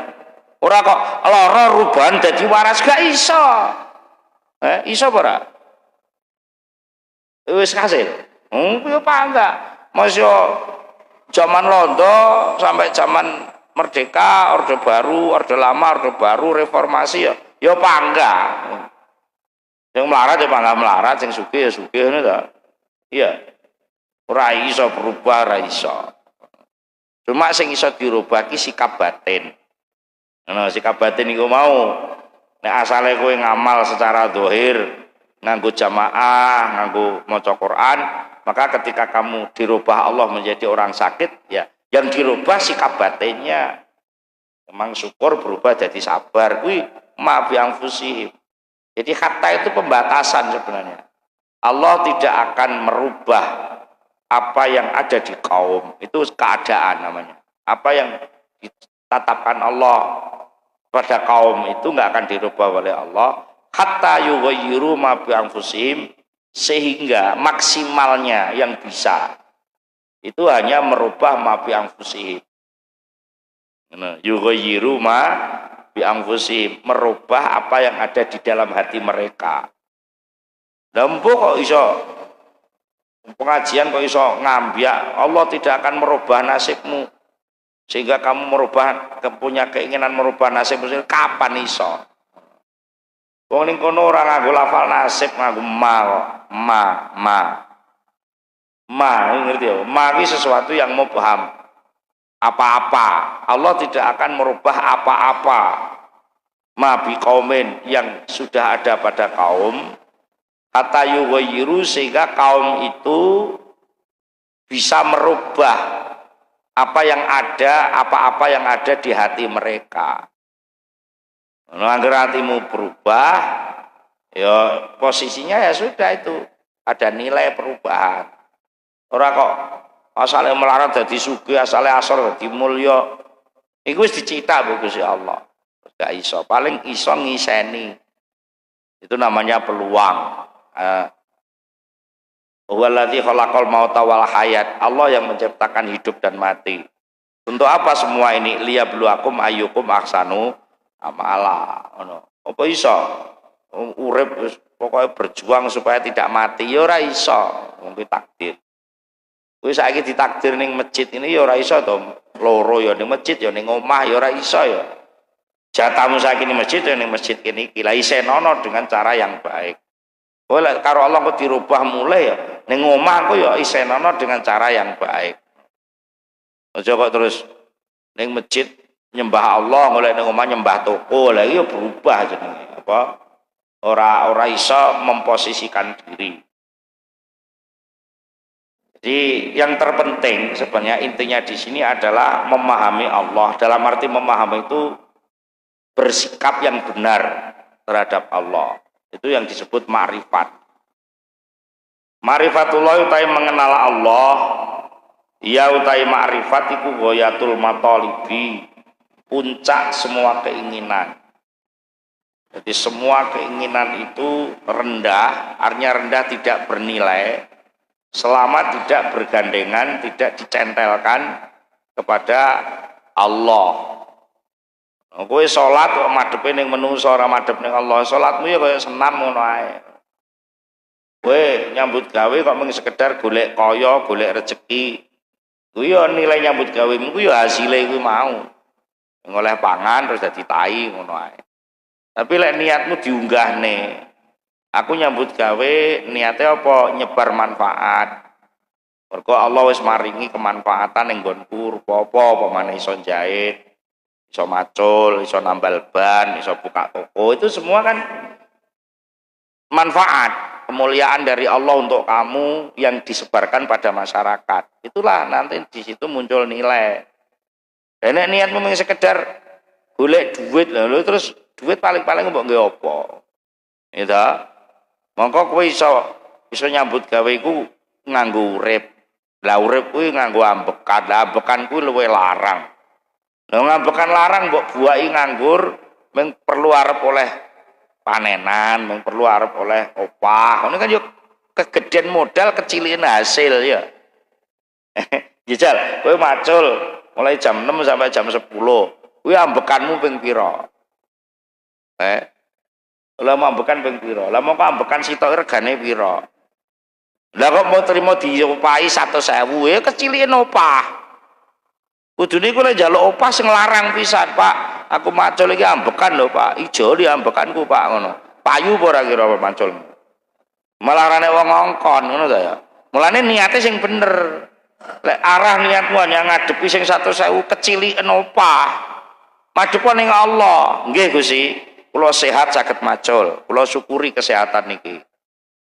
Ora kok lara rubahan dadi waras gak iso. Iso apa ora? Wis kasil. Piye apa enggak? Masya zaman londo sampai zaman merdeka, orde baru, orde lama, orde baru, reformasi ya pangga. Yang melarat ya pangga melarat, yang sugih ya sugih ngono ta. Iya. Ora iso berubah, ora iso. Cuma sing iso dirubah ki sikap batin. Nah, sikap batin iku mau nek asale kowe ngamal secara zahir, nganggo jamaah, nganggo maca Quran, maka ketika kamu dirubah Allah menjadi orang sakit, ya yang dirubah sikap batinnya. Memang syukur berubah jadi sabar. Kuwi ma bi anfusihim. Jadi kata itu pembatasan sebenarnya. Allah tidak akan merubah apa yang ada di kaum. Itu keadaan namanya. Apa yang ditetapkan Allah pada kaum itu nggak akan dirubah oleh Allah. Hatta yughayyiru ma bi anfusihim, sehingga maksimalnya yang bisa itu hanya merubah ma bi anfusihim. Yughayyiru ma bi anfusihim, merubah apa yang ada di dalam hati mereka. Lempo kok iso pengajian kok iso ngambiak, Allah tidak akan merubah nasibmu sehingga kamu punya keinginan merubah nasib. Kapan iso? Wong ning kono ora nganggo lafal nasib, nganggo ma. Ngerti ya? Ma ini sesuatu yang mubham. Apa-apa. Allah tidak akan merubah apa-apa. Ma biqaumin, yang sudah ada pada kaum. Kata yughayyiru, sehingga kaum itu bisa merubah apa-apa yang ada di hati mereka. Agar hatimu berubah, ya posisinya ya sudah itu ada nilai perubahan. Ora kok asale melarat dadi sugih, asale asor dadi mulya. Iku wis dicita Gusti Allah. Gak iso, paling iso ngiseni. Itu namanya peluang. Huwallazi khalaqal mauta wal hayat. Allah yang menciptakan hidup dan mati. Untuk apa semua ini? Liyabluwakum ayyukum ahsanu amala. Apa iso? urip wis pokoke berjuang supaya tidak mati ya ora iso, wong kuwi takdir. Kuwi saiki ditakdir ning masjid ini ya ora iso to, loro ya ning masjid ya ning omah ya ora iso ya. Jatahmu saiki ning masjid ya ning masjid kene iki. Lah isenono dengan cara yang baik. Kowe lek karo Allah kok dirubah mulai ya ning omah kok ya isenono dengan cara yang baik. Aja kok terus ning masjid nyembah Allah, golek ning omah nyembah toko. Lah iya berubah jenenge. Apa? Ora iso memposisikan diri. Jadi yang terpenting sebenarnya intinya di sini adalah memahami Allah. Dalam arti memahami itu bersikap yang benar terhadap Allah. Itu yang disebut ma'rifat. Ma'rifatullah utai mengenal Allah. Ya utai ma'rifat iku ghayatul matalibi, puncak semua keinginan. Jadi semua keinginan itu rendah, artinya rendah tidak bernilai selama tidak bergandengan, tidak dicentelkan kepada Allah. Kowe salat kok madhepe ning menungso ora madhep ning Allah, salatmu ya kaya senam ngono ae. Kowe nyambut gawe kok mung sekedar golek kaya, golek rezeki. Kuwi ya nilai nyambut gawemu kuwi ya hasile kuwi mau. Ngoleh pangan terus dadi tai ngono ae. Tapi lek niatmu diunggahne, aku nyambut gawe niatnya apa? Nyebar manfaat. Mergo Allah wis maringi kemanfaatan ning nggonku rupa apa maneh iso jahit, iso macul, iso nambal ban, iso buka toko. Itu semua kan manfaat, kemuliaan dari Allah untuk kamu yang disebarkan pada masyarakat. Itulah nanti di situ muncul nilai. Dan niatmu memang sekedar golek duit lho, terus duit paling-paling mbok nggo apa? Gitu. Mongko kowe iso nyambut gawe iku nganggo urip. Lah urip kuwi nganggo ambekan. Lah ambekan kuwi luwih larang. Lah ngambekan larang mbok buaki nganggur mung perlu arep oleh panenan, mung perlu arep oleh opah. Ngono kan yo kegedean modal kecilin hasil ya. Jajal, kowe macul mulai jam 6 sampai jam 10. Kuwi ambekanmu ping pira? Lah ambekan ping pira? Lah mongko ambekan sitok regane pira? Lah kok mau terima diopahi 100.000 ya kecilin opah. Kudune ku lek njaluk opah sing larang pisan, Pak. Aku macul iki ambekan lho, Pak. Ijo li ambekanku, Pak, ngono. Payu apa ora kira maculmu? Melarane wong ngongkon ngono ta ya. Mulane niate sing bener. Lek arah niatmu hanya ngadepi sing 100.000 keciliken opah. Madhepo ning Allah. Nggih Gusti, kula sehat saged macul. Kula syukuri kesehatan niki.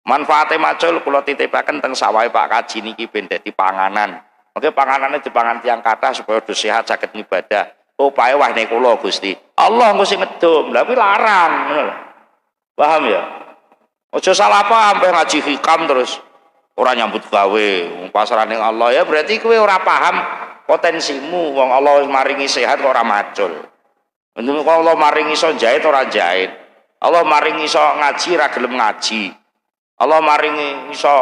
Manfaate macul kula titipaken teng sawahe Pak Kaji niki ben dadi panganan. Mengke panganane dipangan tiyang kathah supaya do sehat saged ngibadah. Opahe wahne kula Gusti. Allah engko sing ngedum. Lah kuwi larang ngono lho. Paham ya? Aja salah paham sampai ngaji hikam terus ora nyambut gawe pasaran ning Allah ya berarti kowe ora paham potensimu. Wong Allah maringi sehat kok ora macul. Kok Allah maringi iso jahit ora jahit. Allah maringi iso ngaji ora gelem ngaji. Allah maringi iso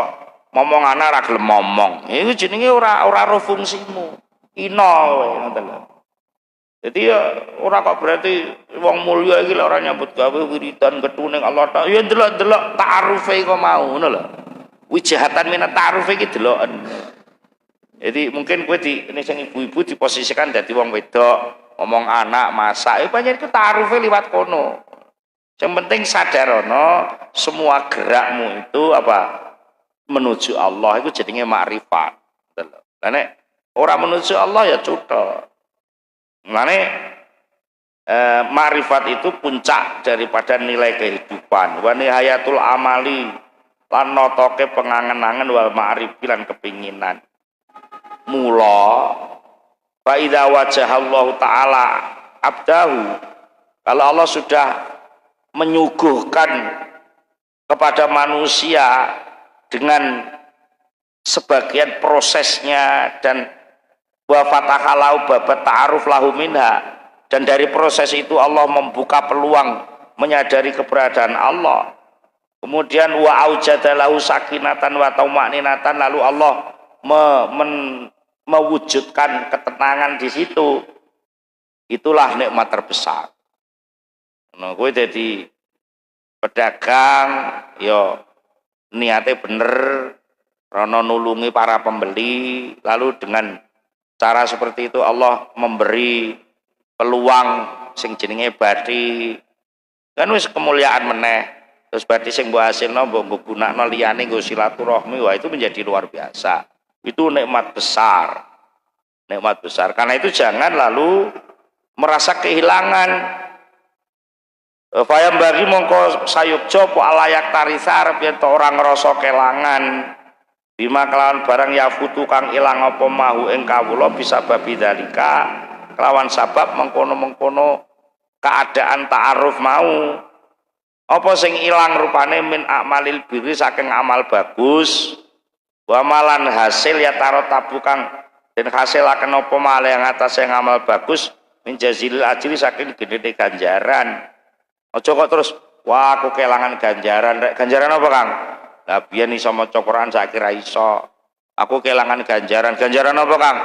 ngomong ana ora gelem ngomong. Iku jenenge ora ro fungsimu. Ino kowe ngoten lho. Jadi ya ora kok berarti wong mulya iki lek ora nyambut gawe wiridan ketuning Allah ta ya delok-delok ta'arufe kok mau ngono lho. Wijahatan minat ta'aruf iki deloken. Jadi mungkin kowe di ini sing ibu-ibu diposisikan dadi wong wedok, ngomong anak, masak, pancen iku ta'arufe liwat kono. Yang penting sadarono semua gerakmu itu apa? Menuju Allah itu jadinya makrifat. Lah nek ora menuju Allah ya cutha. Mane makrifat itu puncak daripada nilai kehidupan. Wa nihayatul amali lan notoke pengangen-angen wal ma'rifi lan kepinginan. Mula fa idza wajahallahu taala abdahu, kalau Allah sudah menyuguhkan kepada manusia dengan sebagian prosesnya dan wa fatahalau babat ta'aruf lahu minha, dan dari proses itu Allah membuka peluang menyadari keberadaan Allah. Kemudian wa aujadalahu sakinatan wa taumaninatan, lalu Allah mewujudkan ketenangan di situ. Itulah nikmat terbesar. Nah, kowe dadi pedagang yo niatnya bener rono nulungi para pembeli, lalu dengan cara seperti itu Allah memberi peluang sing jenenge badi kan wis kemuliaan meneh, terus badi sing mbok hasilno mbok gunakno liyane nggo silaturahmi, wah itu menjadi luar biasa. Itu nikmat besar, nikmat besar. Karena itu jangan lalu merasa kehilangan. Fayam bagi mongko sayukjo po alayak tarisar biar to orang ngerasa kelangan bima kelawan barang yafutu kang ilang apa mahu ing kawula bisa babi dalika kelawan sabab mengkono-mengkono keadaan ta'aruf mau apa sing ilang rupane min akmalil birri saking amal bagus wa malan hasil ya tarot tabukang dan hasil akan apa mal yang atas yang amal bagus min jazilil ajri saking gede ganjaran. Ojo kok terus wah aku kelangan ganjaran. Ganjaran apa Kang? Lah biyen iso maca Quran saiki ra iso. Aku kelangan ganjaran. Ganjaran apa Kang?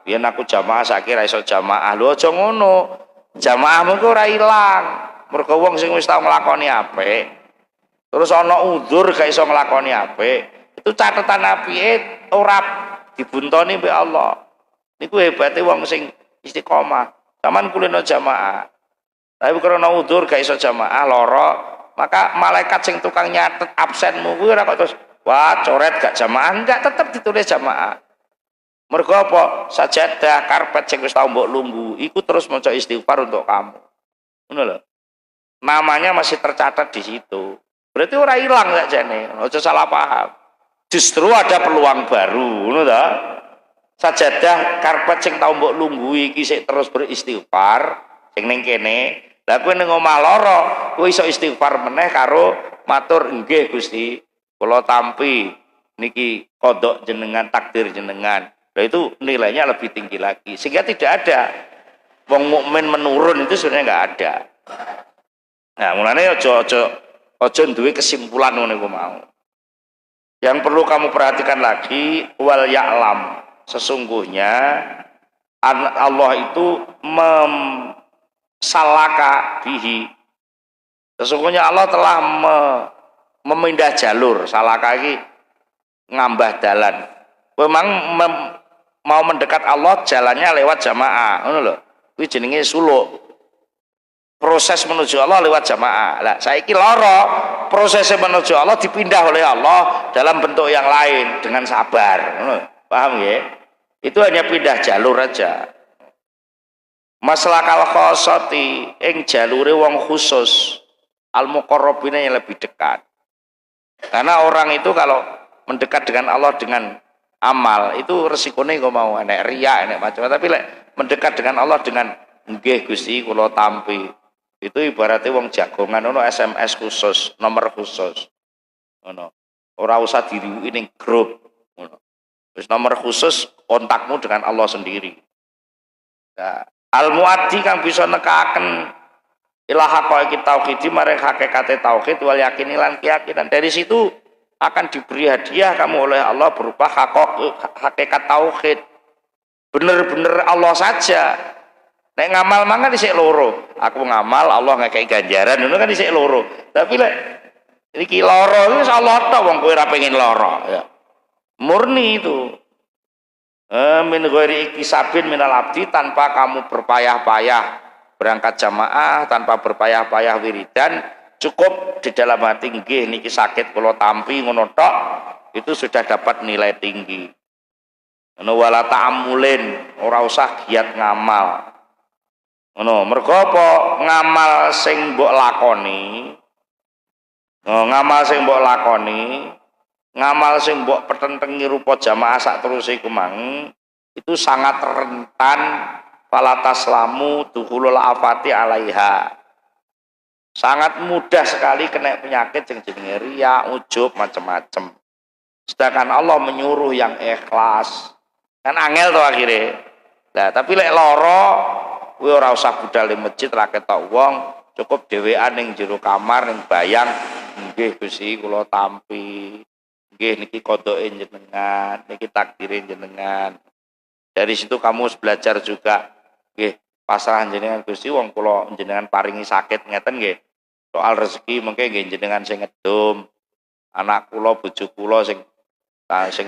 Biyen aku jamaah saiki ra iso jamaah. Lho aja ngono. Jamaahmu ku ora ilang. Mergo wong sing wis tau nglakoni apik terus ana udzur gak iso nglakoni apik, itu catatan apike ora dibuntoni mbek Allah. Niku hebate wong sing istiqomah. Saman kulino jamaah. Tapi karena udzur gak iso jamaah lara, maka malaikat sing tukang nyatet absenmu kuwi ora kok terus wah coret gak jamaah, enggak, tetep ditulis jamaah. Mergo apa? Sajadah karpet sing wis tau mbok lungguh iku terus maca istighfar untuk kamu. Ngono lho. Namanya masih tercatat di situ. Berarti ora ilang sakjane, aja salah paham. Justru ada peluang baru, ngono ta? Sajadah karpet sing tau mbok lungguh iki sik terus beristighfar sing ning kene. Lah kowe ning omah lara, kowe iso istighfar meneh karo matur nggih Gusti, kula tampi niki kodok jenengan, takdir jenengan. Lah itu nilainya lebih tinggi lagi. Sehingga tidak ada wong mukmin menurun itu sebenarnya enggak ada. Nah, mulane aja duwe kesimpulan ngono iku mau. Yang perlu kamu perhatikan lagi wal ya'lam. Sesungguhnya Allah itu salaka bihi. Sesungguhnya Allah telah memindah jalur. Salaka iki ngambah dalan. Memang mau mendekat Allah jalannya lewat jamaah, ngono lho. Kuwi jenenge suluk. Proses menuju Allah lewat jamaah. Lah saiki lara, proses menuju Allah dipindah oleh Allah dalam bentuk yang lain dengan sabar, ngono. Paham ya? Itu hanya pindah jalur aja. Masalah kal khosoti ing jalure wong khusus al muqarrabina yang lebih dekat. Karena orang itu kalau mendekat dengan Allah dengan amal itu resikonya kok mau enek riya enek macam, tapi mendekat dengan Allah dengan nggih Gusti kula tampi. Itu ibaratnya wong jagongan ono SMS khusus, nomor khusus. Ngono. Ora usah diriwiki ning grup ngono. Wis nomor khusus kontakmu dengan Allah sendiri. Nah, al-muaddi kang bisa nekaken ila haqaiqit tauhid marang hakikate tauhid wal yakini lan keyakinan. Dari situ akan diberi hadiah kamu oleh Allah berupa hakikat tauhid. Bener-bener Allah saja. Nek ngamal mangan dhisik loro. Aku ngamal Allah ngekeki ganjaran ngono kan dhisik loro. Tapi lek iki loro wis Allah tok wong kowe ora pengen loro ya. Murni itu. Min ghairi iktisabin minal abdi, tanpa kamu berpayah-payah berangkat jamaah, tanpa berpayah-payah wiridan, cukup di dalam hati nggih niki sakit kula tampi ngono tok, itu sudah dapat nilai tinggi. Ngono wala ta'amulin, ora usah giat ngamal. Ngono, mergo apa? Ngamal sing mbok lakoni. Ngamal sing mbok lakoni, ngamal sing mbok petentengi rupa jamaah sak terus iku mang itu sangat rentan palatas lamu dukhulul afati alaiha. Sangat mudah sekali kena penyakit yang jenenge riya, ujub, macam-macam. Sedangkan Allah menyuruh yang ikhlas. Kan angel to akhirnya. Nah, tapi lek lara kowe ora usah budal di masjid ra ketok wong, cukup dhewean ning jero kamar ning bayang, nggih Gusti kula tampi. Nggih niki kodoke jenengan, niki takdire jenengan. Dari situ kamu belajar juga nggih pasrah jenengan Gusti wong kula jenengan paringi sakit ngeten nggih. Soal rezeki mengke nggih jenengan sing ngedum, anak kula bojo kula sing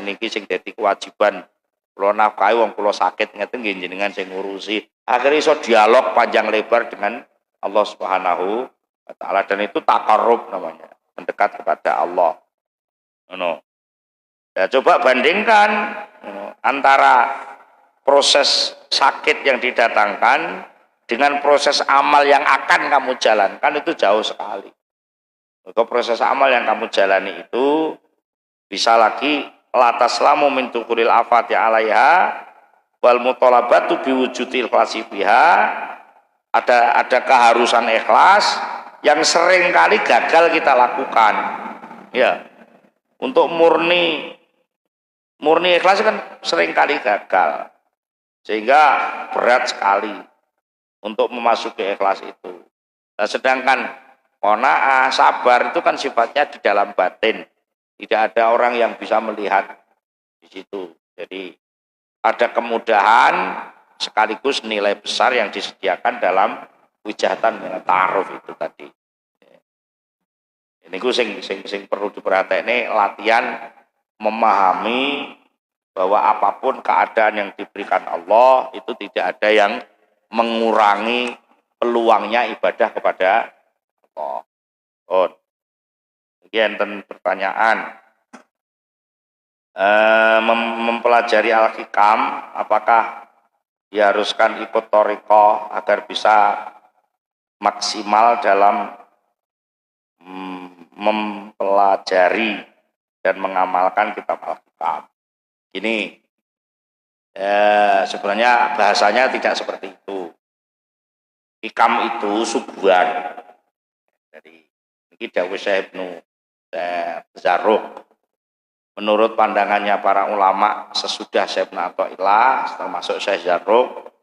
niki sing dadi kewajiban kula nafkahi wong kula sakit ngeten nggih jenengan sing ngurusi. Akhirnya iso dialog panjang lebar dengan Allah Subhanahu wa taala, dan itu takarrub namanya, mendekat kepada Allah. Ngono. Ya coba bandingkan antara proses sakit yang didatangkan dengan proses amal yang akan kamu jalankan, itu jauh sekali. Maka proses amal yang kamu jalani itu bisa lagi lataslamu min tukuril afati alaiha wal mutalabatu biwujudil ikhlasi biha. Ada keharusan ikhlas yang sering kali gagal kita lakukan. Ya. Untuk murni ikhlas kan sering kali gagal. Sehingga berat sekali untuk memasuki ikhlas itu. Nah, sedangkan qanaah, sabar itu kan sifatnya di dalam batin. Tidak ada orang yang bisa melihat di situ. Jadi ada kemudahan sekaligus nilai besar yang disediakan dalam wijatan ta'aruf itu tadi. Ini gue sing perlu diperhatikan, ini latihan memahami bahwa apapun keadaan yang diberikan Allah itu tidak ada yang mengurangi peluangnya ibadah kepada Allah. Kemudian pertanyaan, mempelajari Al-Hikam, apakah diharuskan ikut thariqah agar bisa maksimal dalam mempelajari dan mengamalkan kitab Al-Hikam? Ini sebenarnya bahasanya tidak seperti itu. Hikam itu suguhan. Jadi ini dawuh Syekh Ibnu Zarruq. Menurut pandangannya para ulama sesudah Syekh Ibnu Athaillah, termasuk Syekh Zarruq,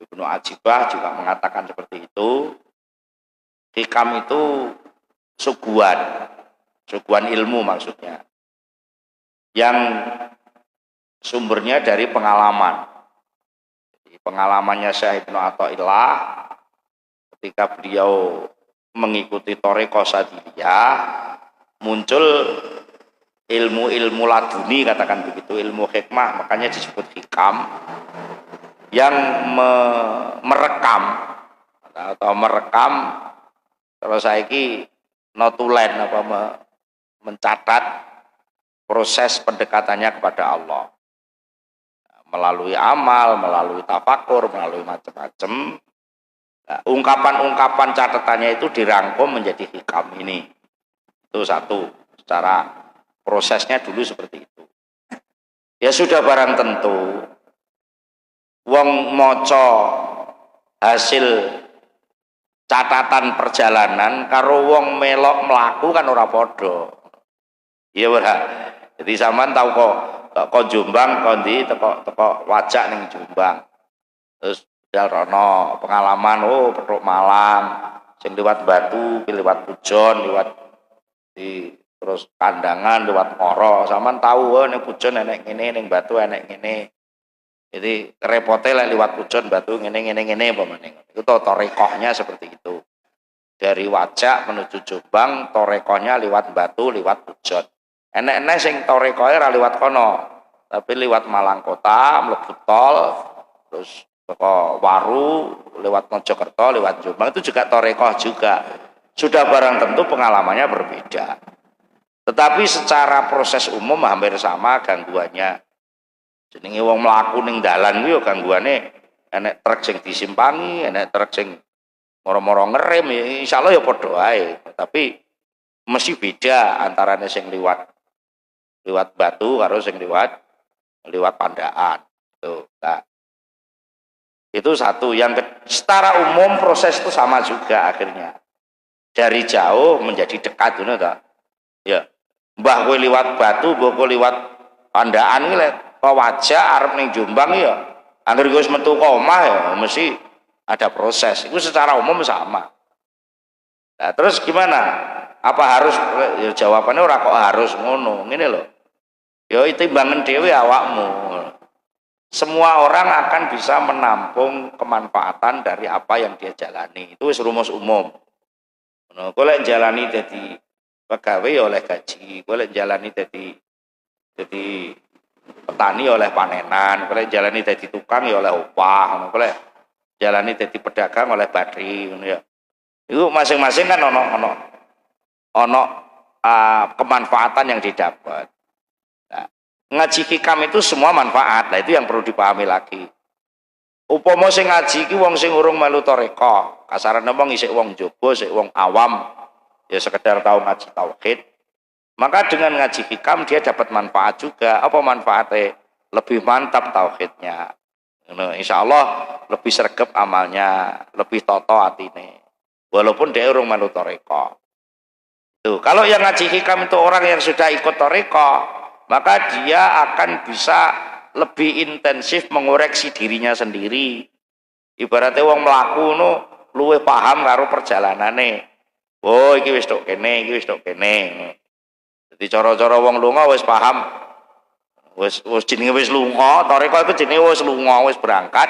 Ibnu Ajibah juga mengatakan seperti itu. Hikam itu suguhan ilmu maksudnya, yang sumbernya dari pengalaman. Jadi, pengalamannya Syekh Ibnu Athaillah ketika beliau mengikuti thariqah Sadiliyah, muncul ilmu-ilmu laduni, katakan begitu, ilmu hikmah, makanya disebut hikam, yang merekam kalau saiki notulen mencatat proses pendekatannya kepada Allah melalui amal, melalui tafakur, melalui macam-macam. Nah, ungkapan-ungkapan catatannya itu dirangkum menjadi hikam ini. Itu satu, secara prosesnya dulu seperti itu. Ya sudah barang tentu wong maca hasil catatan perjalanan karo wong melok mlaku kan ora padha. Iya ora. Jadi sampean tahu kok Jombang kok ndi teko wajak ning Jombang. Terus rono pengalaman Petruk Malang sing liwat Batu, liwat Pujon, liwat di terus Kandangan, liwat Moro. Sampean tahu ning Pujon enek ngene, ning Batu enek ngene. Jadi repote lek liwat Pujon, Batu ngene pamane. Itu thariqahnya seperti itu. Dari Wajak menuju Jombang, thariqahnya liwat Batu, liwat Pujon. Enek-enek sing thariqahe ora liwat kono, tapi liwat Malang Kota, mlebu tol, terus teko Waru, lewat Mojokerto, lewat Jombang, itu juga thariqah juga. Sudah barang tentu pengalamannya berbeda. Tetapi secara proses umum hampir sama gangguannya. Jenenge wong mlaku ning dalan kuwi yo gangguane enek truk sing disimpangi, enek truk sing moro-moro ngerem, ya insyaallah ya padha wae. Tapi mesti beda antarane sing liwat Batu karo sing liwat Pandaan. Nah, itu satu. Yang secara umum proses itu sama juga akhirnya. Dari jauh menjadi dekat, ngono ta. Ya. Mbah kowe liwat Batu, mbah kowe liwat Pandaan iki lek Wajak arep ning Jombang ya. Angger wis metu ka omah ya mesti ada proses. Itu secara umum sama. Nah, terus gimana? Apa harus, ya jawabannya ora kok harus ngono. Ngene lho. Ya timbangan dhewe awakmu. Semua orang akan bisa menampung kemanfaatan dari apa yang dia jalani. Itu wis rumus umum. Ngono, kowe lek jalani dadi pegawai ya oleh gaji, kowe lek jalani dadi petani ya oleh panenan, kowe lek jalani dadi tukang ya oleh upah, ngono, kowe lek jalani dadi pedagang oleh badri ngono ya. Itu masing-masing kan ono kemanfaatan yang didapat. Nah, ngaji hikam itu semua manfaat. Nah, itu yang perlu dipahami lagi. Upama sing ngaji iki wong sing urung melu toreko, kasarane wong isih wong jaba, isih wong awam, ya sekedar tahu ngaji tauhid. Maka dengan ngaji hikam dia dapat manfaat juga. Apa manfaatnya? Lebih mantap tauhidnya. Insyaallah lebih sregep amalnya, lebih toto atine. Walaupun dia urung melu toreko. Tuh, kalau yang ngaji hikam itu orang yang sudah ikut toreko, maka dia akan bisa lebih intensif mengoreksi dirinya sendiri. Ibaratnya wong mlaku nu luwih paham karo perjalanane. Oh, iki wis tok kene, iki wis tok kene. Jadi cara-cara wong lunga wis paham. Wis jenenge wis lunga, toreko iku jenenge wis lunga, wis berangkat.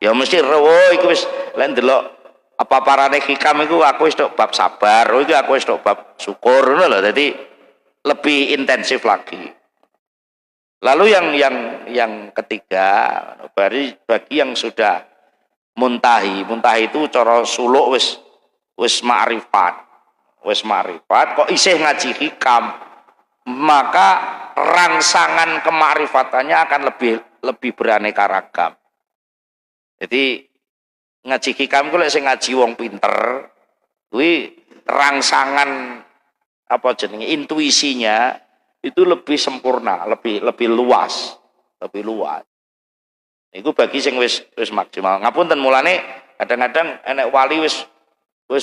Ya mesti oh iki wis lek ndelok apa parane hikam iku aku wis tok bab sabar, oh iki aku wis tok bab syukur ngono lho. Dadi lebih intensif lagi. Lalu yang ketiga, bagi yang sudah muntahi itu cara suluk wis ma'rifat. Wis ma'rifat kok isih ngaji hikam, maka rangsangan kemakrifatannya akan lebih beraneka ragam. Jadi ngaji hikam ku lek sing ngaji wong pinter, kuwi rangsangan apa jenenge intuisinya itu lebih sempurna, lebih luas, Itu bagi sing wis maksimal. Ngapunten mulane kadang-kadang enek wali wis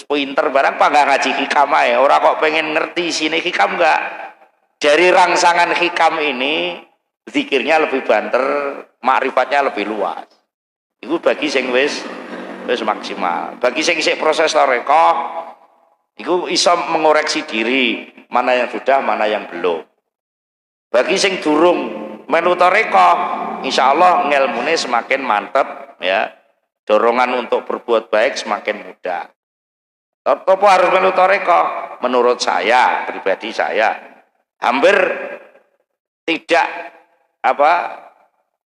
pinter barang panggah ngaji hikam ae, ora kok pengen ngerti sini hikam enggak. Dari rangsangan hikam ini zikirnya lebih banter, makrifatnya lebih luas. Itu bagi sing wis maksimal. Bagi sing isih proses tarekah, itu iso mengoreksi diri, mana yang sudah, mana yang belum. Bagi sing durung melu tarekah, insyaallah ngelmune semakin mantep ya. Dorongan untuk berbuat baik semakin mudah. Apa harus melu tarekah? Menurut saya, pribadi saya, hampir tidak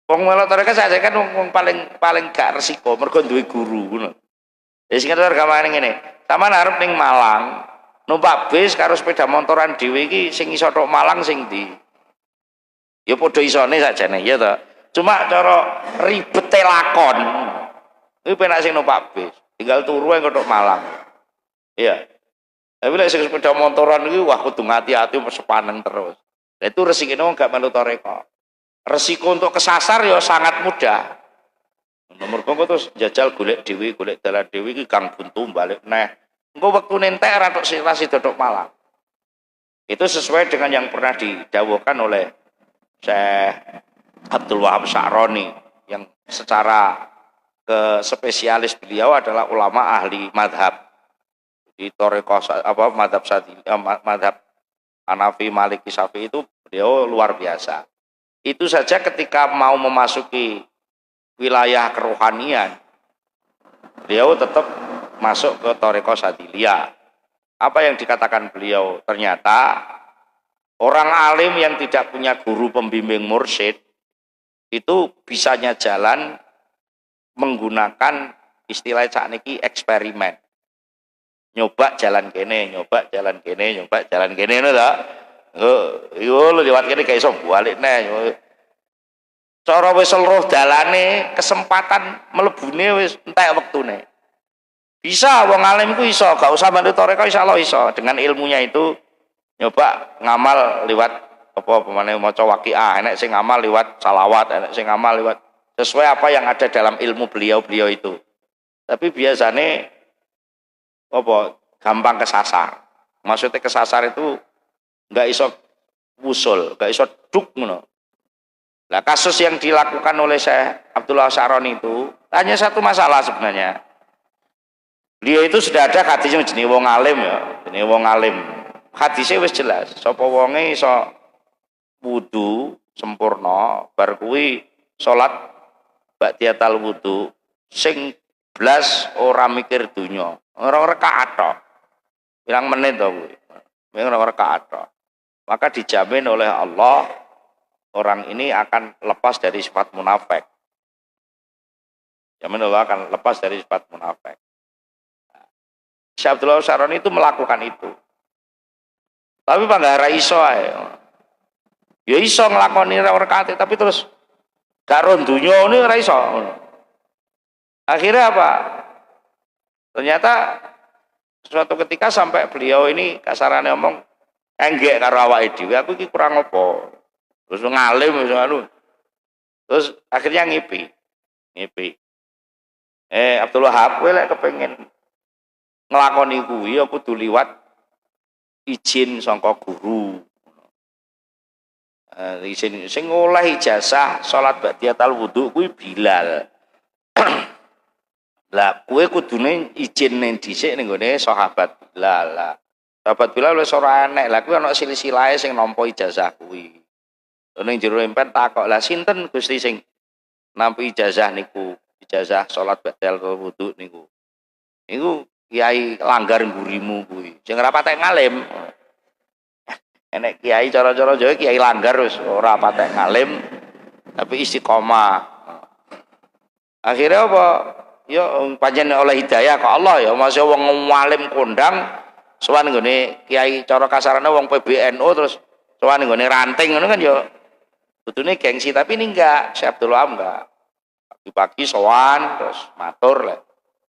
wong melu tarekah saya kan wong paling gak resiko mergo duwe guru ngono. Ya sing kata gamane ngene, sampean arep ning Malang, numpak bis karo sepeda motoran dhewe iki sing iso tok Malang sing ndi? Ya padha isone sakjane ya to. Cuma cara ribete lakon. Kuwi penak sing numpak bis. Tinggal turu ae kok Malang. Iya. Tapi lek sing sepeda motoran iki wah kudu ngati-ati sepaneng terus. Lah itu resikine wong gak melu tarekah. Resiko untuk kesasar ya sangat mudah. Nomor kok terus jajal golek dhewe, golek dalan dhewe iki Kang Buntu balik neh. Engko wektune entek ra tok sirasi dodok Malang. Itu sesuai dengan yang pernah didhawuhkan oleh Syekh Abdul Wahab Sya'roni yang secara spesialis beliau adalah ulama ahli madhab di Thariqah madhab Hanafi, Maliki, Syafi'i itu beliau luar biasa. Itu saja ketika mau memasuki wilayah kerohanian beliau tetap masuk ke Thariqah Sadiliyah. Apa yang dikatakan beliau? Ternyata orang alim yang tidak punya guru pembimbing mursyid itu bisanya jalan menggunakan istilah sakniki eksperimen. Nyoba jalan kene, nyoba jalan kene, nyoba jalan kene ngono ta. Yo liwat kene gak iso balik neh. Cara wis seluruh dalane kesempatan mlebune wis entek wektune. Bisa wong alim ku iso, gak usah melu tarekah insyaallah iso. Dengan ilmunya itu nyoba ngamal liwat apa pemane maca waqiah, enek sing ngamal liwat salawat, enek sing ngamal liwat sesuai apa yang ada dalam ilmu beliau itu. Tapi biasanya gampang kesasar. Maksudnya kesasar itu enggak iso wusul, enggak iso duk ngono. Nah, kasus yang dilakukan oleh Syekh Abdullah Sya'roni itu hanya satu masalah sebenarnya. Beliau itu sudah ada hadis yang jenenge wong alim ya, jenenge wong alim. Hadisnya wis jelas, sapa wonge iso wudu sempurna bar kuwi salat ba'diyatal wudu sing blas ora mikir donya, ora rekaat tok. Pirang menit to kuwi. Ming rakaat tok. Maka dijamin oleh Allah orang ini akan lepas dari sifat munafik. Jamin Allah akan lepas dari sifat munafik. Syekh Abdullah Syaroni itu melakukan itu. Tapi panggara iso ae. Ya iso nglakoni rakaat tapi terus gak ron dunya ini ora iso. Akhirnya apa? Ternyata suatu ketika sampai beliau ini kasarannya ngomong enggek karo awake dhewe, aku iki kurang apa. Terus ngalim wis anu. Terus akhirnya ngipi. Abdul Wahab kowe lek kepengin nglakoni kuwi ya kudu liwat izin saka guru. Izin sing oleh ijazah salat ba'diyatul wudu kuwi Bilal. Lah kowe kudune izin ning dhisik ning gone sahabat Bilal. Lah sahabat Bilal wis ora enek. Lah kuwi ana silsilahe sing nampa ijazah kuwi. Ning jero empen takok, lah sinten Gusti sing nampi ijazah niku? Ijazah salat ba'diyatul wudu niku. Niku Kiai Langgar Ngurimu kuwi. Sing ora patek ngalim. Enek kiai cara-cara Jawa Kiai Langgar wis ora patek ngalim tapi istiqomah. Akhirnya apa? Ya pancen oleh hidayah ke Allah ya, masih wong ngalim kondang sowan nggone kiai cara kasarane wong PBNU terus sowan nggone ranting ngono kan ya kudune gengsi, tapi ini enggak, Syekh Abdul Wahab enggak. Pagi-pagi sowan terus matur lek.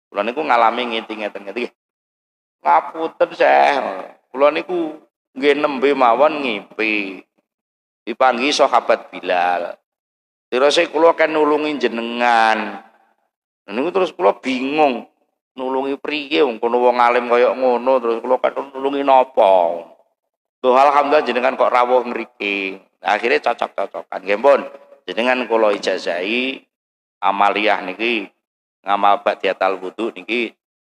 Kula niku ngalami ngiti-ngiti. Ngapunten Syekh. Kula niku nggih nembe mawon ngipi. Dipanggi sahabat Bilal. Terus kula kan nulungi jenengan. Niku terus kula bingung nulungi priye wong kono wong alim kaya ngono, terus kula kan nulungi napa. Tuh alhamdulillah jenengan kok rawuh ngriki. Akhirnya cocok-cocokan. Nggih pun jenengan kula ijazahi amaliyah niki ngamal ba'diyatul wudu niki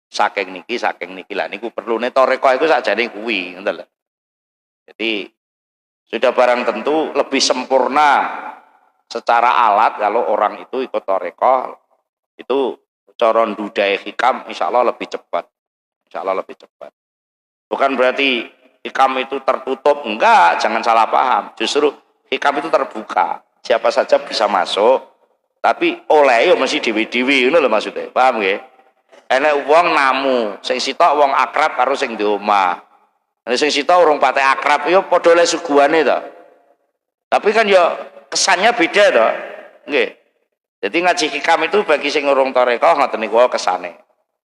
saking niki lah niku perlune tarekah iku sakjane kuwi, ngoten lho. Jadi sudah barang tentu lebih sempurna secara alat kalau orang itu ikut tarekah itu cara ndudai hikam insyaallah lebih cepat. Insyaallah lebih cepat. Bukan berarti hikam itu tertutup, enggak, jangan salah paham. Justru hikam itu terbuka. Siapa saja bisa masuk, tapi oleh yo mesti dewi-dewi ngono lho maksudnya. Paham nggih? Enek wong namu, sing sitok wong akrab karo sing di omah. Nek sing sitok urung pate akrab yo padha le suguhane to. Tapi kan yo kesannya beda to. Nggih. Jadi ngaji hikam itu bagi sing urung tarekah ngoten niku kesane.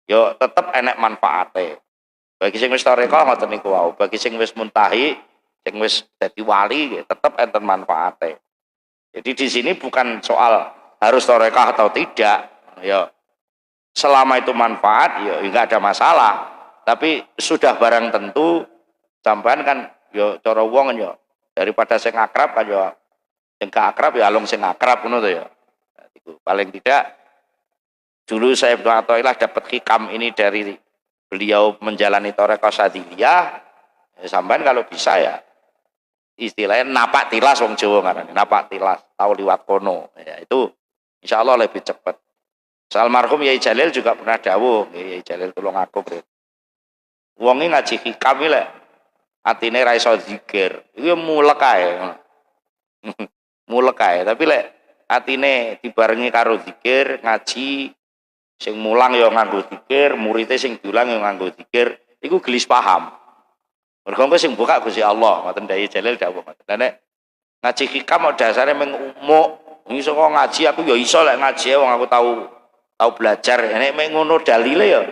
Yo tetep enek manfaate. Bagi sing wis tarekah ngoten niku wae. Bagi sing wis muntahi, sing wis dadi wali tetep enten manfaate. Jadi di sini bukan soal harus tarekah atau tidak. Ya selama itu manfaat ya enggak ada masalah. Tapi sudah barang tentu sampean kan ya cara wong ya daripada sing akrab kan ya sing gak akrab ya alung sing akrab ngono to ya. Nah, itu paling tidak dulu saya Athaillah dapat hikam ini dari beliau menjalani tarekah Sadiliyah. Ya, sampean kalau bisa ya istilahnya napak tilas wong Jawa ngarane, napak tilas tahu liwat kono. Ya, itu insyaallah lebih cepat. Almarhum Yai Jalil juga pernah dawuh, Yai Jalil tulung aku, Bro. Wonge ngaji hikam iki lek atine ra iso zikir, iku mulek ae. Mulek ae, tapi lek atine dibarengi karo zikir, ngaji sing mulang ya nganggo zikir, muridé sing diulang ya nganggo zikir, iku gelis paham. Mergo engko sing buka Gusti Allah, ngoten Yai Jalil dawuh ngoten. Lah nek ngaji hikam kok dasare mung umuk, iso kok ngaji aku ya iso lek ngaji wong aku tahu belajar. Nek mek ngono dalile ya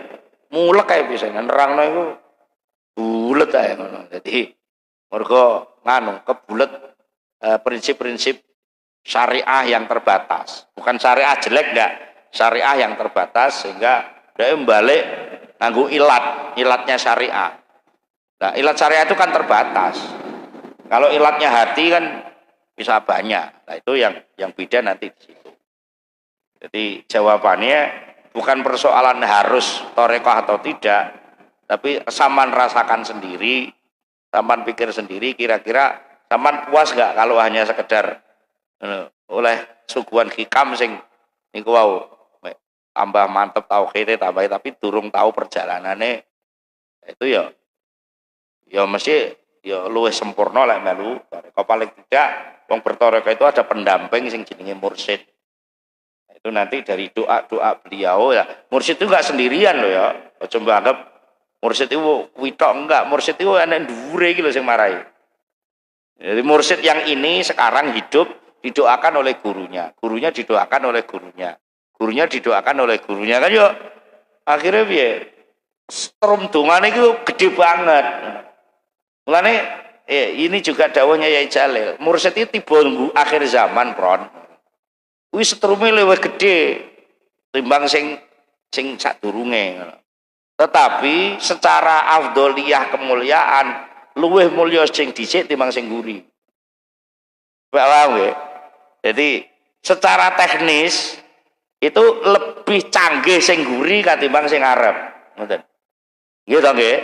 mulek kae bisa nerangno iku bulet ae ngono. Dadi mergo nganu kebulet prinsip-prinsip syariah yang terbatas. Bukan syariah jelek enggak, syariah yang terbatas sehingga dia balik nganggo ilatnya syariah. Nah, ilat syariah itu kan terbatas. Kalau ilatnya hati kan bisa banyak. Nah, itu yang beda nanti di situ. Jadi jawabannya bukan persoalan harus tarekah atau tidak, tapi sampean rasakan sendiri, sampean pikir sendiri kira-kira sampean puas nggak kalau hanya sekedar oleh suguhan hikam sing niku wau tambah mantep tauhide tambah tapi durung tahu perjalanannya itu ya ya mesti ya luwih sempurna lek melu tarekah. Paling tidak wong bertarekah itu ada pendamping sing jenenge mursyid. Itu nanti dari doa-doa beliau ya. Mursyid itu enggak sendirian loh ya. Aja anggap mursyid itu kuwi tok enggak. Mursyid itu ana dhuwure iki lho sing marai. Jadi mursyid yang ini sekarang hidup didoakan oleh gurunya. Gurunya didoakan oleh gurunya. Gurunya didoakan oleh gurunya kan yo. Akhirnya piye? Strum dongane iku gede banget. Mulane ini juga dawuhnya Yai Jalil. Mursyid itu tiba akhir zaman, Pron. Kuwi setrume luwih gedhe timbang sing sadurunge. Tetapi secara afdholiyah kemuliaan luwih mulya sing dhisik timbang sing nguri. Paham nggih? Jadi secara teknis itu lebih canggih sing nguri katimbang sing arep. Ngoten. Nggih to nggih?